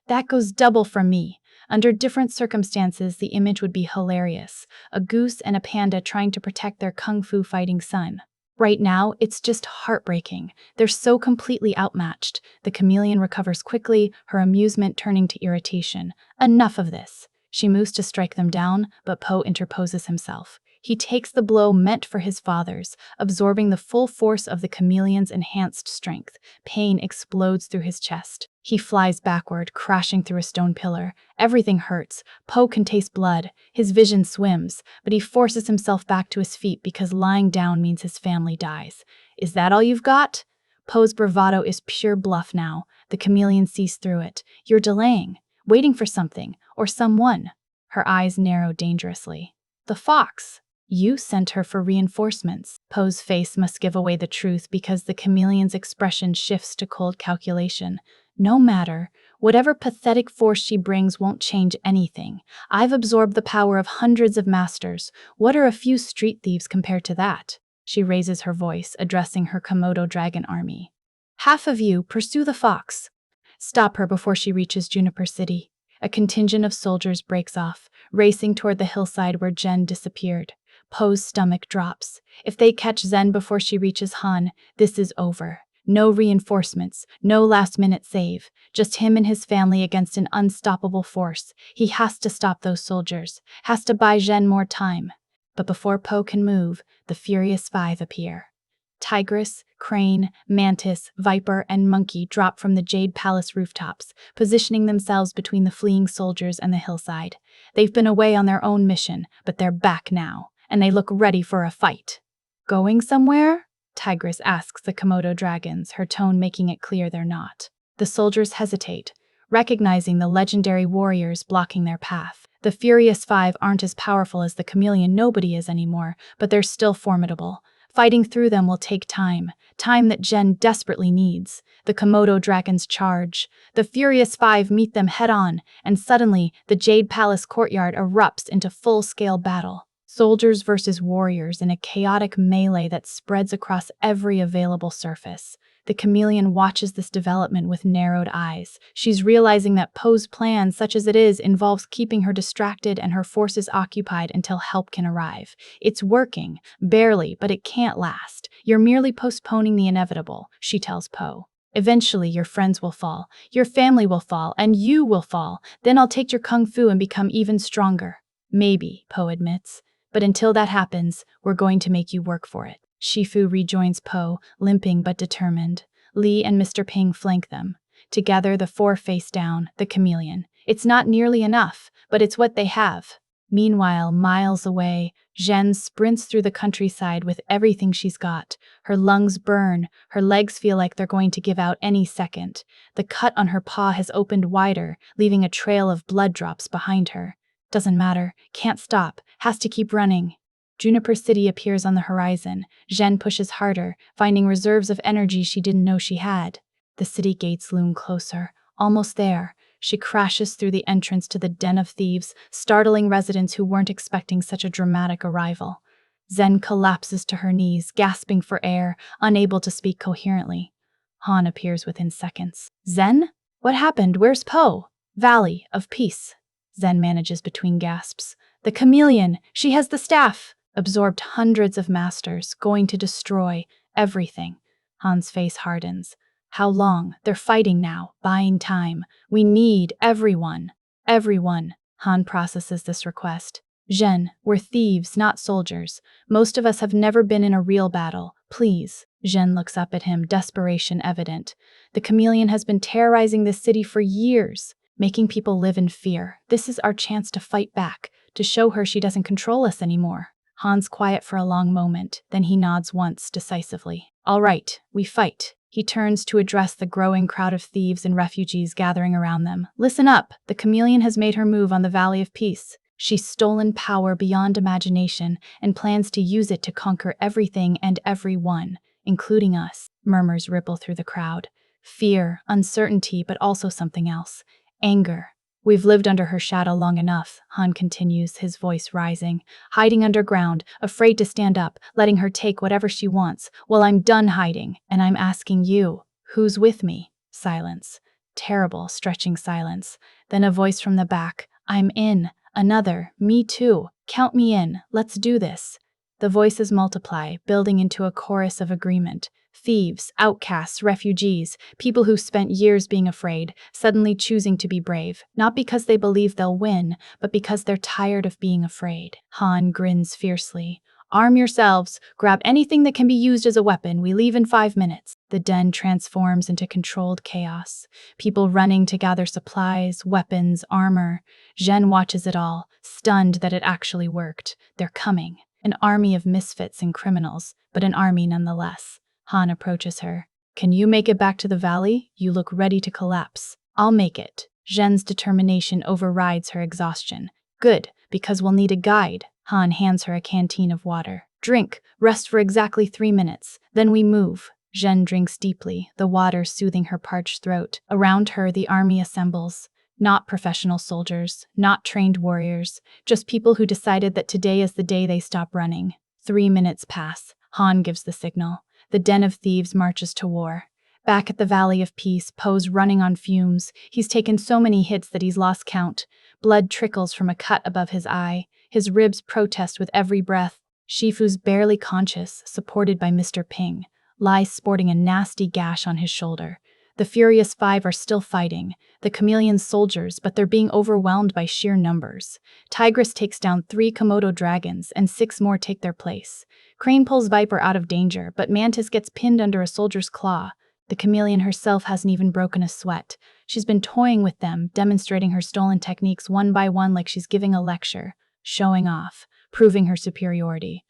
"That goes double for me." Under different circumstances, the image would be hilarious. A goose and a panda trying to protect their kung fu fighting son. Right now, it's just heartbreaking. They're so completely outmatched. The chameleon recovers quickly, her amusement turning to irritation. "Enough of this." She moves to strike them down, but Po interposes himself. He takes the blow meant for his fathers, absorbing the full force of the chameleon's enhanced strength. Pain explodes through his chest. He flies backward, crashing through a stone pillar. Everything hurts. Po can taste blood. His vision swims, but he forces himself back to his feet because lying down means his family dies. "Is that all you've got?" Po's bravado is pure bluff now. The chameleon sees through it. "You're delaying, waiting for something, or someone." Her eyes narrow dangerously. "The fox. You sent her for reinforcements." Po's face must give away the truth because the chameleon's expression shifts to cold calculation. "No matter. Whatever pathetic force she brings won't change anything. I've absorbed the power of hundreds of masters. What are a few street thieves compared to that?" She raises her voice, addressing her Komodo dragon army. "Half of you pursue the fox. Stop her before she reaches Juniper City." A contingent of soldiers breaks off, racing toward the hillside where Jen disappeared. Po's stomach drops. If they catch Zen before she reaches Han, this is over. No reinforcements, no last-minute save. Just him and his family against an unstoppable force. He has to stop those soldiers, has to buy Zhen more time. But before Po can move, the Furious Five appear. Tigress, crane, mantis, viper, and monkey drop from the Jade Palace rooftops, positioning themselves between the fleeing soldiers and the hillside. They've been away on their own mission, but they're back now, and they look ready for a fight. "Going somewhere?" Tigress asks the Komodo dragons, her tone making it clear they're not. The soldiers hesitate, recognizing the legendary warriors blocking their path. The Furious Five aren't as powerful as the chameleon nobody is anymore, but they're still formidable. Fighting through them will take time that Jen desperately needs. The Komodo dragons charge. The Furious Five meet them head-on, and suddenly, the Jade Palace courtyard erupts into full-scale battle. Soldiers versus warriors in a chaotic melee that spreads across every available surface. The chameleon watches this development with narrowed eyes. She's realizing that Poe's plan, such as it is, involves keeping her distracted and her forces occupied until help can arrive. It's working, barely, but it can't last. You're merely postponing the inevitable, she tells Poe. Eventually, your friends will fall, your family will fall, and you will fall. Then I'll take your kung fu and become even stronger. Maybe, Poe admits. But until that happens, we're going to make you work for it. Shifu rejoins Poe, limping but determined. Lee and Mr. Ping flank them. Together, the four face down, the chameleon. It's not nearly enough, but it's what they have. Meanwhile, miles away, Zhen sprints through the countryside with everything she's got. Her lungs burn, her legs feel like they're going to give out any second. The cut on her paw has opened wider, leaving a trail of blood drops behind her. Doesn't matter, can't stop, has to keep running. Juniper City appears on the horizon. Zhen pushes harder, finding reserves of energy she didn't know she had. The city gates loom closer. Almost there, she crashes through the entrance to the den of thieves, startling residents who weren't expecting such a dramatic arrival. Zhen collapses to her knees, gasping for air, unable to speak coherently. Han appears within seconds. Zhen? What happened? Where's Poe? Valley of Peace. Zhen manages between gasps. The chameleon! She has the staff! Absorbed hundreds of masters, going to destroy everything. Han's face hardens. How long? They're fighting now, buying time. We need everyone. Everyone. Han processes this request. Zhen, we're thieves, not soldiers. Most of us have never been in a real battle. Please. Zhen looks up at him, desperation evident. The chameleon has been terrorizing this city for years, making people live in fear. This is our chance to fight back, to show her she doesn't control us anymore. Han's quiet for a long moment, then he nods once, decisively. All right, we fight. He turns to address the growing crowd of thieves and refugees gathering around them. Listen up, the chameleon has made her move on the Valley of Peace. She's stolen power beyond imagination and plans to use it to conquer everything and everyone, including us. Murmurs ripple through the crowd. Fear, uncertainty, but also something else. Anger. We've lived under her shadow long enough, Han continues, his voice rising. Hiding underground, afraid to stand up, letting her take whatever she wants. Well, I'm done hiding, and I'm asking you, who's with me? Silence. Terrible, stretching silence. Then a voice from the back. I'm in. Another. Me too. Count me in. Let's do this. The voices multiply, building into a chorus of agreement. Thieves, outcasts, refugees, people who spent years being afraid, suddenly choosing to be brave, not because they believe they'll win, but because they're tired of being afraid. Han grins fiercely. Arm yourselves, grab anything that can be used as a weapon, we leave in 5 minutes. The den transforms into controlled chaos. People running to gather supplies, weapons, armor. Zhen watches it all, stunned that it actually worked. They're coming. An army of misfits and criminals, but an army nonetheless. Han approaches her. Can you make it back to the valley? You look ready to collapse. I'll make it. Zhen's determination overrides her exhaustion. Good, because we'll need a guide. Han hands her a canteen of water. Drink, rest for exactly 3 minutes. Then we move. Zhen drinks deeply, the water soothing her parched throat. Around her, the army assembles. Not professional soldiers, not trained warriors, just people who decided that today is the day they stop running. 3 minutes pass. Han gives the signal. The den of thieves marches to war. Back at the Valley of Peace, Poe's running on fumes. He's taken so many hits that he's lost count. Blood trickles from a cut above his eye. His ribs protest with every breath. Shifu's barely conscious, supported by Mr. Ping, lies sporting a nasty gash on his shoulder. The Furious Five are still fighting, the Chameleon's soldiers, but they're being overwhelmed by sheer numbers. Tigress takes down 3 Komodo dragons, and 6 more take their place. Crane pulls Viper out of danger, but Mantis gets pinned under a soldier's claw. The Chameleon herself hasn't even broken a sweat. She's been toying with them, demonstrating her stolen techniques one by one like she's giving a lecture, showing off, proving her superiority.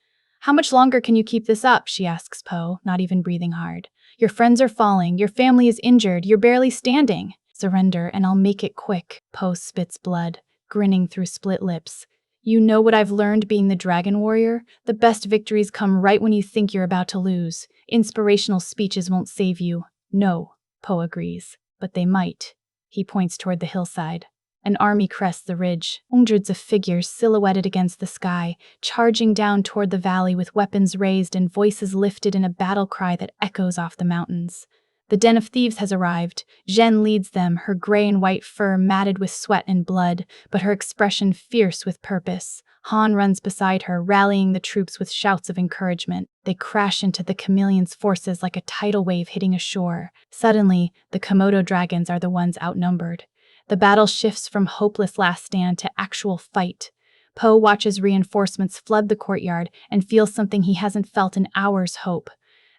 How much longer can you keep this up? She asks Poe, not even breathing hard. Your friends are falling, your family is injured, you're barely standing. Surrender, and I'll make it quick. Poe spits blood, grinning through split lips. You know what I've learned being the Dragon Warrior? The best victories come right when you think you're about to lose. Inspirational speeches won't save you. No, Poe agrees, but they might. He points toward the hillside. An army crests the ridge, hundreds of figures silhouetted against the sky, charging down toward the valley with weapons raised and voices lifted in a battle cry that echoes off the mountains. The den of thieves has arrived. Zhen leads them, her gray and white fur matted with sweat and blood, but her expression fierce with purpose. Han runs beside her, rallying the troops with shouts of encouragement. They crash into the Chameleon's forces like a tidal wave hitting a shore. Suddenly, the Komodo dragons are the ones outnumbered. The battle shifts from hopeless last stand to actual fight. Po watches reinforcements flood the courtyard and feels something he hasn't felt in hours: hope.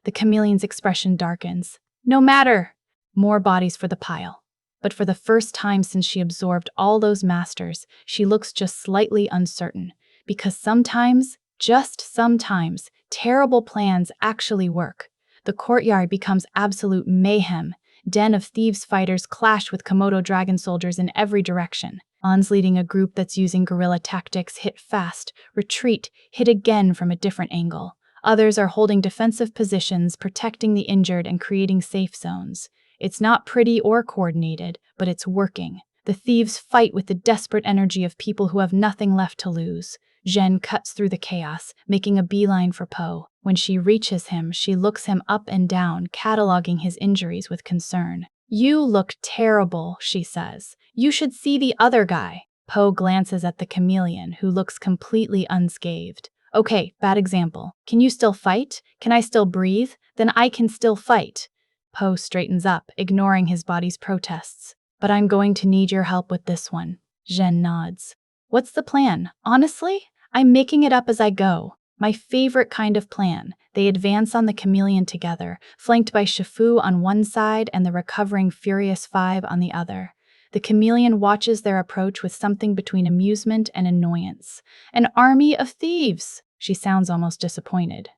The Chameleon's expression darkens. No matter! More bodies for the pile. But for the first time since she absorbed all those masters, she looks just slightly uncertain. Because sometimes, just sometimes, terrible plans actually work. The courtyard becomes absolute mayhem. Den of thieves fighters clash with Komodo dragon soldiers in every direction. Han's leading a group that's using guerrilla tactics: hit fast, retreat, hit again from a different angle. Others are holding defensive positions, protecting the injured and creating safe zones. It's not pretty or coordinated, but it's working. The thieves fight with the desperate energy of people who have nothing left to lose. Zhen cuts through the chaos, making a beeline for Po. When she reaches him, she looks him up and down, cataloging his injuries with concern. "You look terrible," she says. "You should see the other guy." Po glances at the Chameleon, who looks completely unscathed. "Okay, bad example. Can you still fight? Can I still breathe? Then I can still fight." Po straightens up, ignoring his body's protests. "But I'm going to need your help with this one." Zhen nods. "What's the plan? Honestly, I'm making it up as I go. My favorite kind of plan." They advance on the Chameleon together, flanked by Shifu on one side and the recovering Furious Five on the other. The Chameleon watches their approach with something between amusement and annoyance. "An army of thieves!" She sounds almost disappointed.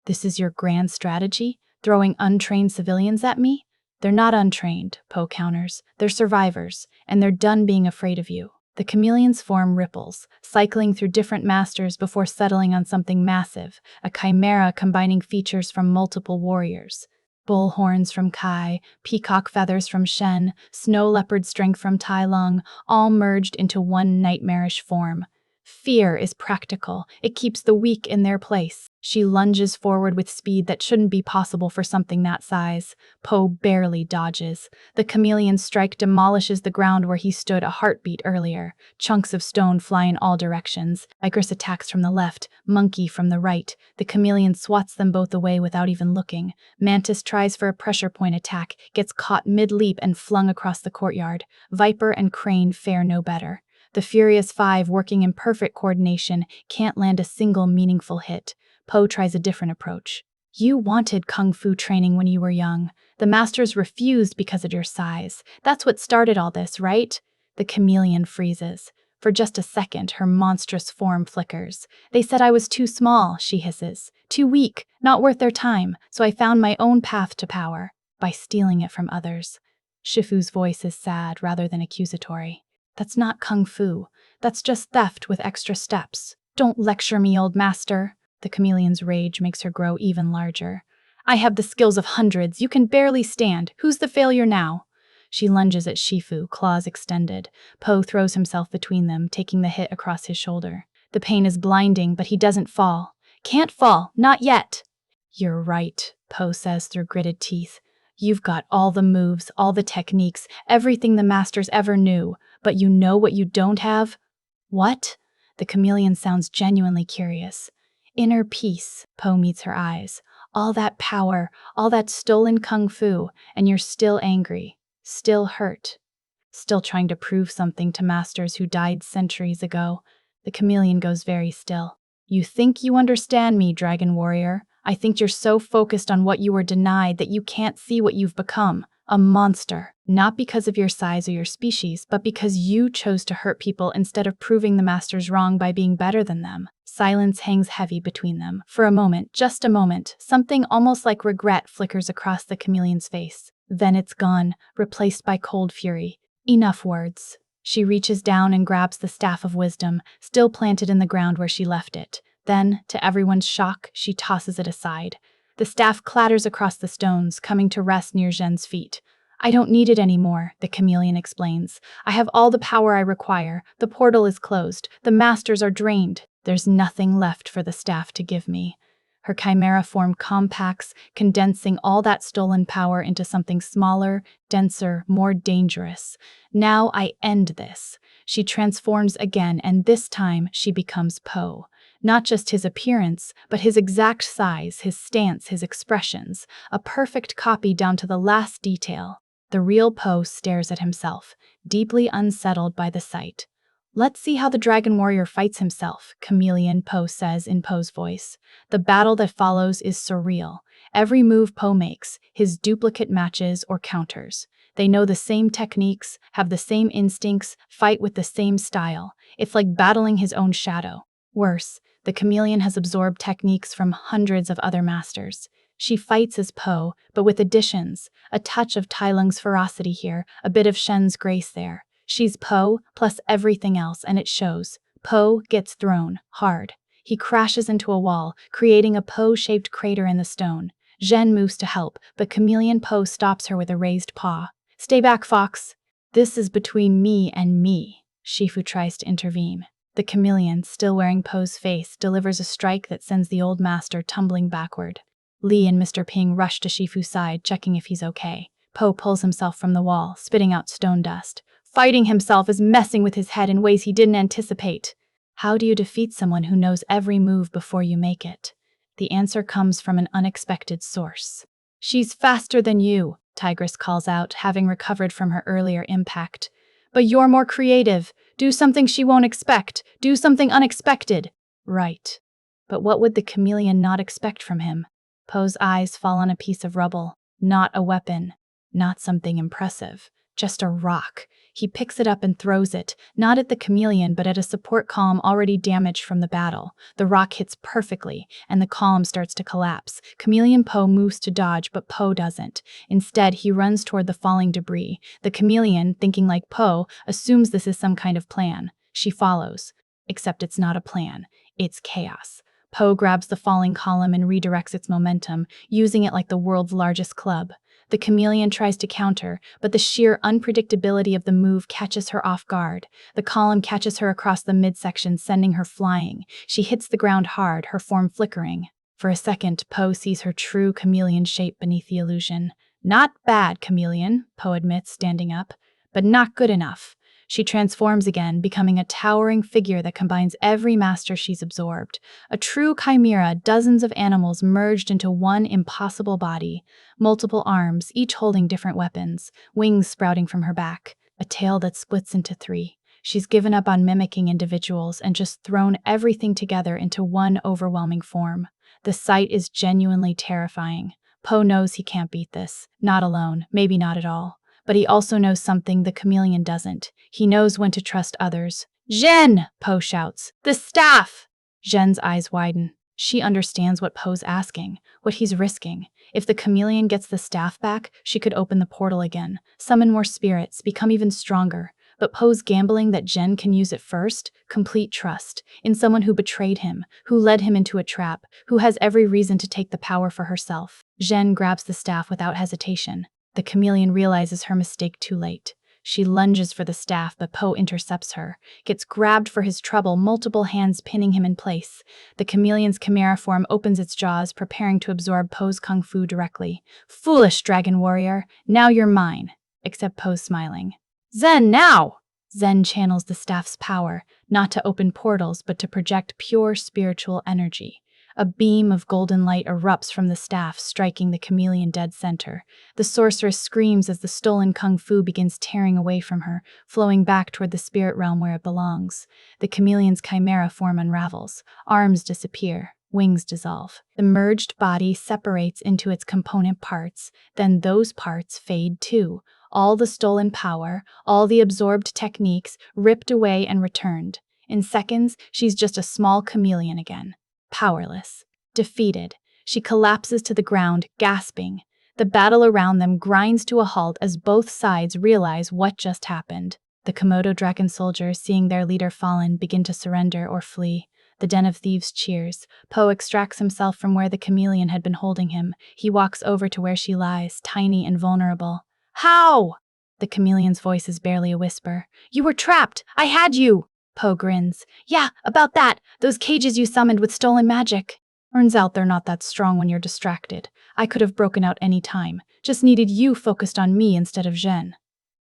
"This is your grand strategy? Throwing untrained civilians at me?" "They're not untrained," Po counters. "They're survivors, and they're done being afraid of you." The Chameleon's form ripples, cycling through different masters before settling on something massive, a chimera combining features from multiple warriors. Bull horns from Kai, peacock feathers from Shen, snow leopard strength from Tai Lung, all merged into one nightmarish form. Fear is practical. It keeps the weak in their place. She lunges forward with speed that shouldn't be possible for something that size. Po barely dodges. The Chameleon's strike demolishes the ground where he stood a heartbeat earlier. Chunks of stone fly in all directions. Icarus attacks from the left, Monkey from the right. The Chameleon swats them both away without even looking. Mantis tries for a pressure point attack, gets caught mid-leap and flung across the courtyard. Viper and Crane fare no better. The Furious Five, working in perfect coordination, can't land a single meaningful hit. Po tries a different approach. "You wanted kung fu training when you were young. The masters refused because of your size. That's what started all this, right?" The Chameleon freezes. For just a second, her monstrous form flickers. "They said I was too small," she hisses. "Too weak, not worth their time, so I found my own path to power, by stealing it from others." Shifu's voice is sad rather than accusatory. "That's not kung fu. That's just theft with extra steps. Don't lecture me, old master." The Chameleon's rage makes her grow even larger. "I have the skills of hundreds. You can barely stand. Who's the failure now?" She lunges at Shifu, claws extended. Po throws himself between them, taking the hit across his shoulder. The pain is blinding, but he doesn't fall. "Can't fall. Not yet." "You're right," Po says through gritted teeth. "You've got all the moves, all the techniques, everything the masters ever knew. But you know what you don't have?" "What?" The Chameleon sounds genuinely curious. "Inner peace," Po meets her eyes. "All that power, all that stolen kung fu, and you're still angry, still hurt, still trying to prove something to masters who died centuries ago." The Chameleon goes very still. "You think you understand me, Dragon Warrior? I think you're so focused on what you were denied that you can't see what you've become. A monster. Not because of your size or your species, but because you chose to hurt people instead of proving the masters wrong by being better than them." Silence hangs heavy between them. For a moment, just a moment, something almost like regret flickers across the Chameleon's face. Then it's gone, replaced by cold fury. "Enough words." She reaches down and grabs the Staff of Wisdom, still planted in the ground where she left it. Then, to everyone's shock, she tosses it aside. The staff clatters across the stones, coming to rest near Zhen's feet. "I don't need it anymore," the Chameleon explains. "I have all the power I require. The portal is closed. The masters are drained. There's nothing left for the staff to give me." Her chimera form compacts, condensing all that stolen power into something smaller, denser, more dangerous. Now I end this. She transforms again, and this time she becomes Po. Not just his appearance, but his exact size, his stance, his expressions. A perfect copy down to the last detail. The real Po stares at himself, deeply unsettled by the sight. "Let's see how the Dragon Warrior fights himself," Chameleon Po says in Po's voice. The battle that follows is surreal. Every move Po makes, his duplicate matches or counters. They know the same techniques, have the same instincts, fight with the same style. It's like battling his own shadow. Worse, the chameleon has absorbed techniques from hundreds of other masters. She fights as Po, but with additions. A touch of Tai Lung's ferocity here, a bit of Shen's grace there. She's Po, plus everything else, and it shows. Po gets thrown, hard. He crashes into a wall, creating a Po-shaped crater in the stone. Zhen moves to help, but Chameleon Po stops her with a raised paw. "Stay back, Fox. This is between me and me." Shifu tries to intervene. The chameleon, still wearing Po's face, delivers a strike that sends the old master tumbling backward. Li and Mr. Ping rush to Shifu's side, checking if he's okay. Po pulls himself from the wall, spitting out stone dust. Fighting himself is messing with his head in ways he didn't anticipate. How do you defeat someone who knows every move before you make it? The answer comes from an unexpected source. "She's faster than you," Tigress calls out, having recovered from her earlier impact. "But you're more creative. Do something she won't expect. Do something unexpected." Right. But what would the chameleon not expect from him? Po's eyes fall on a piece of rubble. Not a weapon. Not something impressive. Just a rock. He picks it up and throws it, not at the chameleon, but at a support column already damaged from the battle. The rock hits perfectly, and the column starts to collapse. Chameleon Po moves to dodge, but Po doesn't. Instead, he runs toward the falling debris. The chameleon, thinking like Po, assumes this is some kind of plan. She follows. Except it's not a plan. It's chaos. Po grabs the falling column and redirects its momentum, using it like the world's largest club. The chameleon tries to counter, but the sheer unpredictability of the move catches her off guard. The column catches her across the midsection, sending her flying. She hits the ground hard, her form flickering. For a second, Po sees her true chameleon shape beneath the illusion. "Not bad, chameleon," Po admits, standing up, "but not good enough." She transforms again, becoming a towering figure that combines every master she's absorbed. A true chimera, dozens of animals merged into one impossible body. Multiple arms, each holding different weapons. Wings sprouting from her back. A tail that splits into three. She's given up on mimicking individuals and just thrown everything together into one overwhelming form. The sight is genuinely terrifying. Po knows he can't beat this. Not alone, maybe not at all. But he also knows something the chameleon doesn't. He knows when to trust others. "Zhen!" Po shouts. "The staff!" Zhen's eyes widen. She understands what Po's asking, what he's risking. If the chameleon gets the staff back, she could open the portal again, summon more spirits, become even stronger. But Po's gambling that Zhen can use it first? Complete trust. In someone who betrayed him, who led him into a trap, who has every reason to take the power for herself. Zhen grabs the staff without hesitation. The chameleon realizes her mistake too late. She lunges for the staff, but Po intercepts her, gets grabbed for his trouble, multiple hands pinning him in place. The chameleon's chimera form opens its jaws, preparing to absorb Po's kung fu directly. "Foolish dragon warrior, now you're mine." Except Po's smiling. "Zen, now!" Zen channels the staff's power, not to open portals, but to project pure spiritual energy. A beam of golden light erupts from the staff, striking the chameleon dead center. The sorceress screams as the stolen kung fu begins tearing away from her, flowing back toward the spirit realm where it belongs. The chameleon's chimera form unravels. Arms disappear. Wings dissolve. The merged body separates into its component parts. Then those parts fade too. All the stolen power, all the absorbed techniques, ripped away and returned. In seconds, she's just a small chameleon again. Powerless. Defeated. She collapses to the ground, gasping. The battle around them grinds to a halt as both sides realize what just happened. The Komodo dragon soldiers, seeing their leader fallen, begin to surrender or flee. The den of thieves cheers. Po extracts himself from where the chameleon had been holding him. He walks over to where she lies, tiny and vulnerable. "How?" The chameleon's voice is barely a whisper. "You were trapped! I had you!" Po grins. "Yeah, about that. Those cages you summoned with stolen magic." Turns out they're not that strong when you're distracted. I could have broken out any time. Just needed you focused on me instead of Zhen.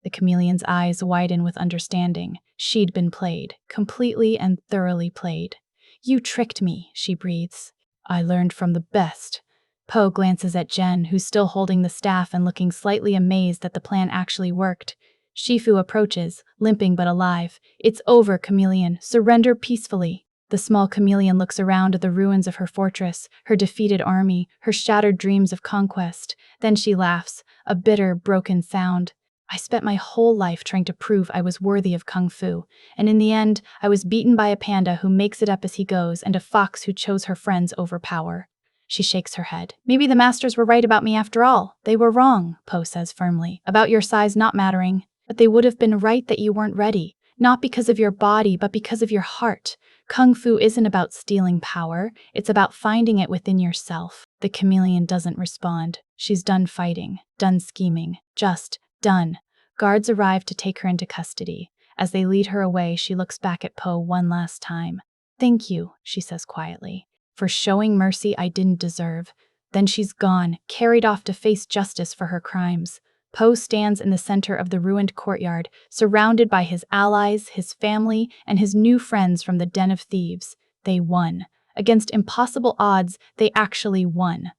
The chameleon's eyes widen with understanding. She'd been played. Completely and thoroughly played. You tricked me, she breathes. I learned from the best. Po glances at Zhen, who's still holding the staff and looking slightly amazed that the plan actually worked. Shifu approaches, limping but alive. It's over, Chameleon. Surrender peacefully. The small chameleon looks around at the ruins of her fortress, her defeated army, her shattered dreams of conquest. Then she laughs, a bitter, broken sound. I spent my whole life trying to prove I was worthy of Kung Fu, and in the end, I was beaten by a panda who makes it up as he goes and a fox who chose her friends over power. She shakes her head. Maybe the masters were right about me after all. They were wrong, Po says firmly, about your size not mattering. But they would have been right that you weren't ready, not because of your body, but because of your heart. Kung Fu isn't about stealing power, it's about finding it within yourself. The chameleon doesn't respond. She's done fighting, done scheming, just done. Guards arrive to take her into custody. As they lead her away, she looks back at Po one last time. Thank you, she says quietly, for showing mercy I didn't deserve. Then she's gone, carried off to face justice for her crimes. Po stands in the center of the ruined courtyard, surrounded by his allies, his family, and his new friends from the den of thieves. They won. Against impossible odds, they actually won.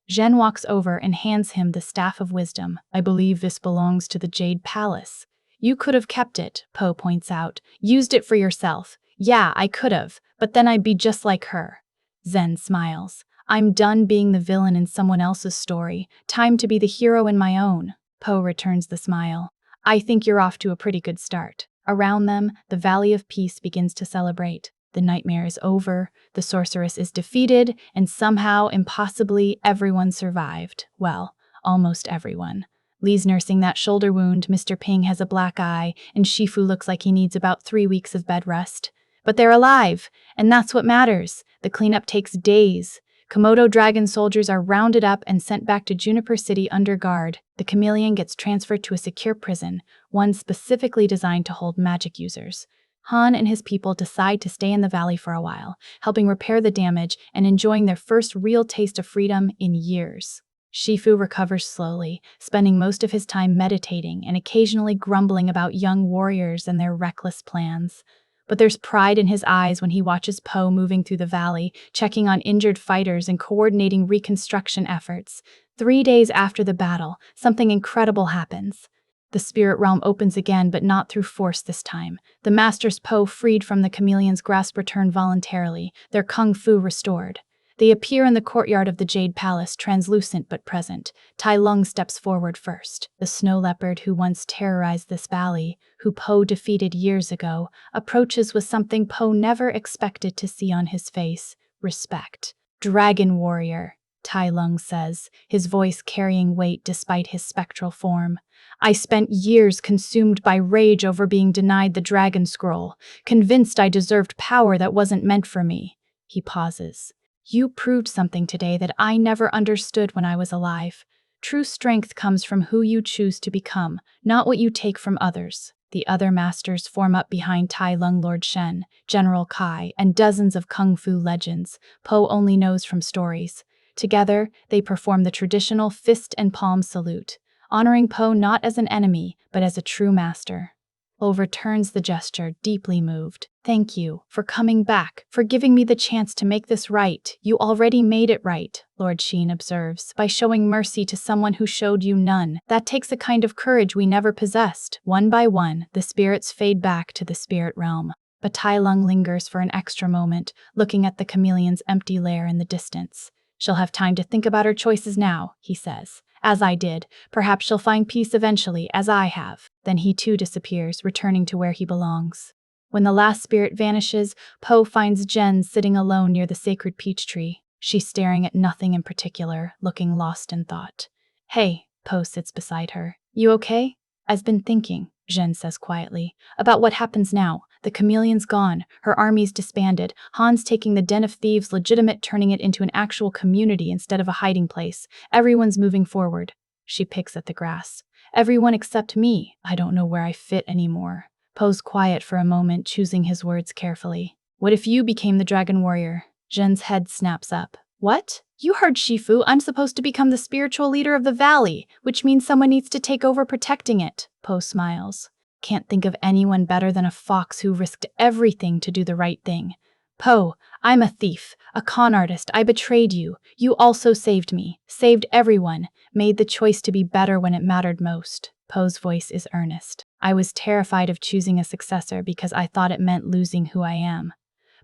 Zhen walks over and hands him the Staff of Wisdom. I believe this belongs to the Jade Palace. You could have kept it, Po points out. Used it for yourself. Yeah, I could have, but then I'd be just like her. Zhen smiles. I'm done being the villain in someone else's story. Time to be the hero in my own. Po returns the smile. I think you're off to a pretty good start. Around them, the Valley of Peace begins to celebrate. The nightmare is over, the sorceress is defeated, and somehow, impossibly, everyone survived. Well, almost everyone. Lee's nursing that shoulder wound, Mr. Ping has a black eye, and Shifu looks like he needs about 3 weeks of bed rest. But they're alive, and that's what matters. The cleanup takes days. Komodo dragon soldiers are rounded up and sent back to Juniper City under guard. The chameleon gets transferred to a secure prison, one specifically designed to hold magic users. Han and his people decide to stay in the valley for a while, helping repair the damage and enjoying their first real taste of freedom in years. Shifu recovers slowly, spending most of his time meditating and occasionally grumbling about young warriors and their reckless plans. But there's pride in his eyes when he watches Po moving through the valley, checking on injured fighters and coordinating reconstruction efforts. 3 days after the battle, something incredible happens. The spirit realm opens again, but not through force this time. The masters Po freed from the chameleon's grasp return voluntarily, their kung fu restored. They appear in the courtyard of the Jade Palace, translucent but present. Tai Lung steps forward first. The snow leopard who once terrorized this valley, who Po defeated years ago, approaches with something Po never expected to see on his face: respect. Dragon warrior, Tai Lung says, his voice carrying weight despite his spectral form. I spent years consumed by rage over being denied the dragon scroll, convinced I deserved power that wasn't meant for me. He pauses. You proved something today that I never understood when I was alive. True strength comes from who you choose to become, not what you take from others. The other masters form up behind Tai Lung, Lord Shen, General Kai, and dozens of kung fu legends Po only knows from stories. Together, they perform the traditional fist and palm salute, honoring Po not as an enemy, but as a true master. Po returns the gesture, deeply moved. Thank you for coming back, for giving me the chance to make this right. You already made it right, Lord Sheen observes, by showing mercy to someone who showed you none. That takes a kind of courage we never possessed. One by one, the spirits fade back to the spirit realm. But Tai Lung lingers for an extra moment, looking at the chameleon's empty lair in the distance. She'll have time to think about her choices now, he says. As I did. Perhaps she'll find peace eventually, as I have. Then he too disappears, returning to where he belongs. When the last spirit vanishes, Po finds Jen sitting alone near the sacred peach tree. She's staring at nothing in particular, looking lost in thought. Hey, Po sits beside her. You okay? I've been thinking, Jen says quietly, about what happens now. The chameleon's gone, her army's disbanded, Han's taking the den of thieves legitimate, turning it into an actual community instead of a hiding place. Everyone's moving forward. She picks at the grass. Everyone except me. I don't know where I fit anymore. Po's quiet for a moment, choosing his words carefully. What if you became the dragon warrior? Jen's head snaps up. What? You heard Shifu. I'm supposed to become the spiritual leader of the valley, which means someone needs to take over protecting it. Po smiles. Can't think of anyone better than a fox who risked everything to do the right thing. Po, I'm a thief, a con artist. I betrayed you. You also saved me, saved everyone, made the choice to be better when it mattered most. Po's voice is earnest. I was terrified of choosing a successor because I thought it meant losing who I am.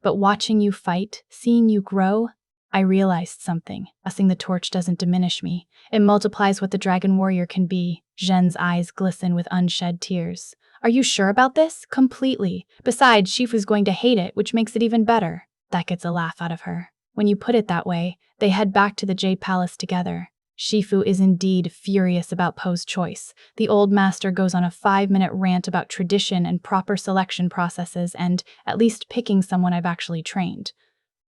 But watching you fight, seeing you grow, I realized something. Passing the torch doesn't diminish me. It multiplies what the dragon warrior can be. Zhen's eyes glisten with unshed tears. Are you sure about this? Completely. Besides, Shifu's going to hate it, which makes it even better. That gets a laugh out of her. When you put it that way, they head back to the Jade Palace together. Shifu is indeed furious about Po's choice. The old master goes on a 5-minute rant about tradition and proper selection processes and at least picking someone I've actually trained.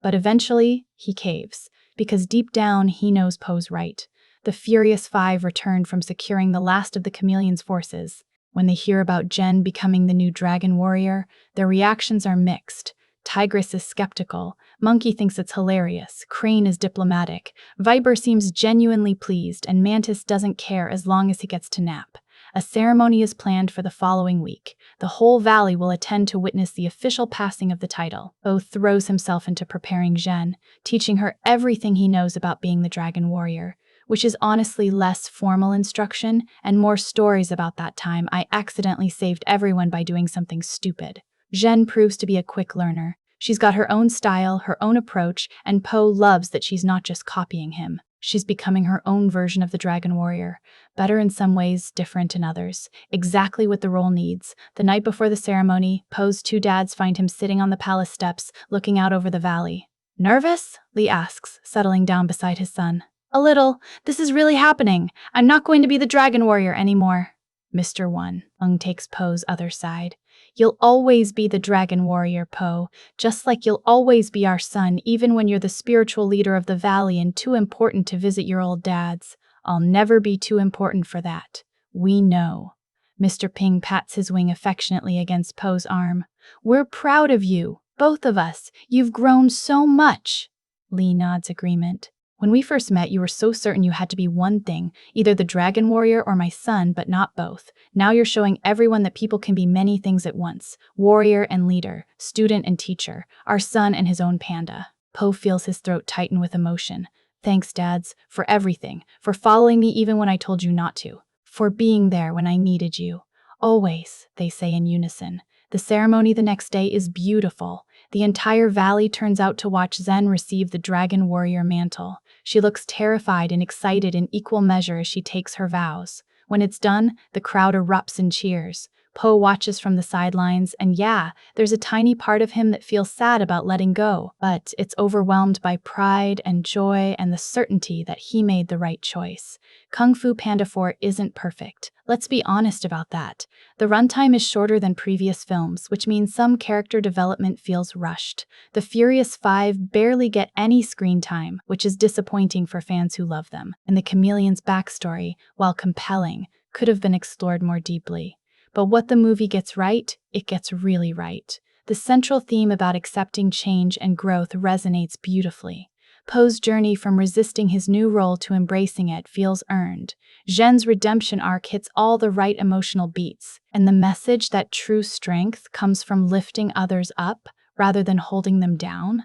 But eventually, he caves, because deep down, he knows Po's right. The Furious Five return from securing the last of the Chameleon's forces. When they hear about Jen becoming the new dragon warrior, their reactions are mixed. Tigress is skeptical, Monkey thinks it's hilarious, Crane is diplomatic, Viper seems genuinely pleased, and Mantis doesn't care as long as he gets to nap. A ceremony is planned for the following week. The whole valley will attend to witness the official passing of the title. Po throws himself into preparing Jen, teaching her everything he knows about being the dragon warrior, which is honestly less formal instruction and more stories about that time I accidentally saved everyone by doing something stupid. Jen proves to be a quick learner. She's got her own style, her own approach, and Po loves that she's not just copying him. She's becoming her own version of the dragon warrior. Better in some ways, different in others. Exactly what the role needs. The night before the ceremony, Po's 2 dads find him sitting on the palace steps, looking out over the valley. Nervous? Lee asks, settling down beside his son. A little. This is really happening. I'm not going to be the dragon warrior anymore. Mr. One, Ung takes Po's other side. You'll always be the dragon warrior, Po, just like you'll always be our son, even when you're the spiritual leader of the valley and too important to visit your old dads. I'll never be too important for that. We know. Mr. Ping pats his wing affectionately against Po's arm. We're proud of you, both of us. You've grown so much. Lee nods agreement. When we first met, you were so certain you had to be one thing, either the dragon warrior or my son, but not both. Now you're showing everyone that people can be many things at once. Warrior and leader, student and teacher, our son and his own panda. Po feels his throat tighten with emotion. Thanks, dads, for everything, for following me even when I told you not to, for being there when I needed you. Always, they say in unison. The ceremony the next day is beautiful. The entire valley turns out to watch Zen receive the dragon warrior mantle. She looks terrified and excited in equal measure as she takes her vows. When it's done, the crowd erupts in cheers. Po watches from the sidelines, and yeah, there's a tiny part of him that feels sad about letting go, but it's overwhelmed by pride and joy and the certainty that he made the right choice. Kung Fu Panda 4 isn't perfect. Let's be honest about that. The runtime is shorter than previous films, which means some character development feels rushed. The Furious Five barely get any screen time, which is disappointing for fans who love them. And the Chameleon's backstory, while compelling, could have been explored more deeply. But what the movie gets right, it gets really right. The central theme about accepting change and growth resonates beautifully. Po's journey from resisting his new role to embracing it feels earned. Zhen's redemption arc hits all the right emotional beats, and the message that true strength comes from lifting others up rather than holding them down.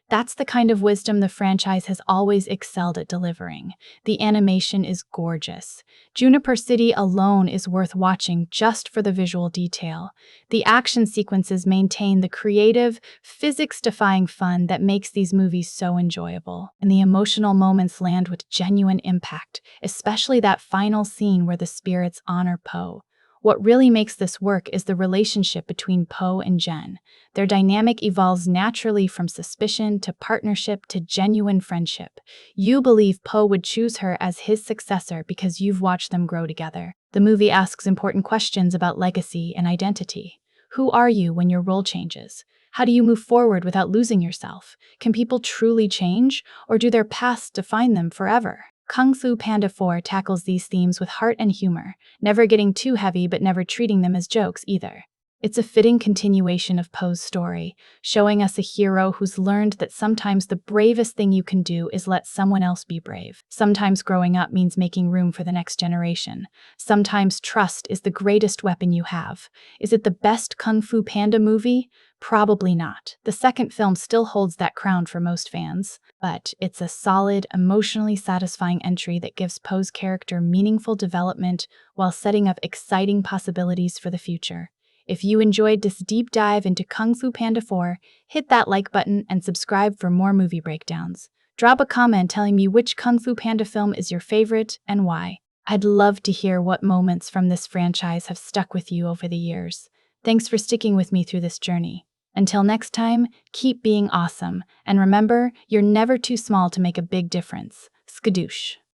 That's the kind of wisdom the franchise has always excelled at delivering. The animation is gorgeous. Juniper City alone is worth watching just for the visual detail. The action sequences maintain the creative, physics-defying fun that makes these movies so enjoyable. And the emotional moments land with genuine impact, especially that final scene where the spirits honor Po. What really makes this work is the relationship between Po and Jen. Their dynamic evolves naturally from suspicion to partnership to genuine friendship. You believe Po would choose her as his successor because you've watched them grow together. The movie asks important questions about legacy and identity. Who are you when your role changes? How do you move forward without losing yourself? Can people truly change, or do their pasts define them forever? Kung Fu Panda 4 tackles these themes with heart and humor, never getting too heavy but never treating them as jokes either. It's a fitting continuation of Poe's story, showing us a hero who's learned that sometimes the bravest thing you can do is let someone else be brave. Sometimes growing up means making room for the next generation. Sometimes trust is the greatest weapon you have. Is it the best Kung Fu Panda movie? Probably not. The second film still holds that crown for most fans, but it's a solid, emotionally satisfying entry that gives Poe's character meaningful development while setting up exciting possibilities for the future. If you enjoyed this deep dive into Kung Fu Panda 4, hit that like button and subscribe for more movie breakdowns. Drop a comment telling me which Kung Fu Panda film is your favorite and why. I'd love to hear what moments from this franchise have stuck with you over the years. Thanks for sticking with me through this journey. Until next time, keep being awesome, and remember, you're never too small to make a big difference. Skadoosh.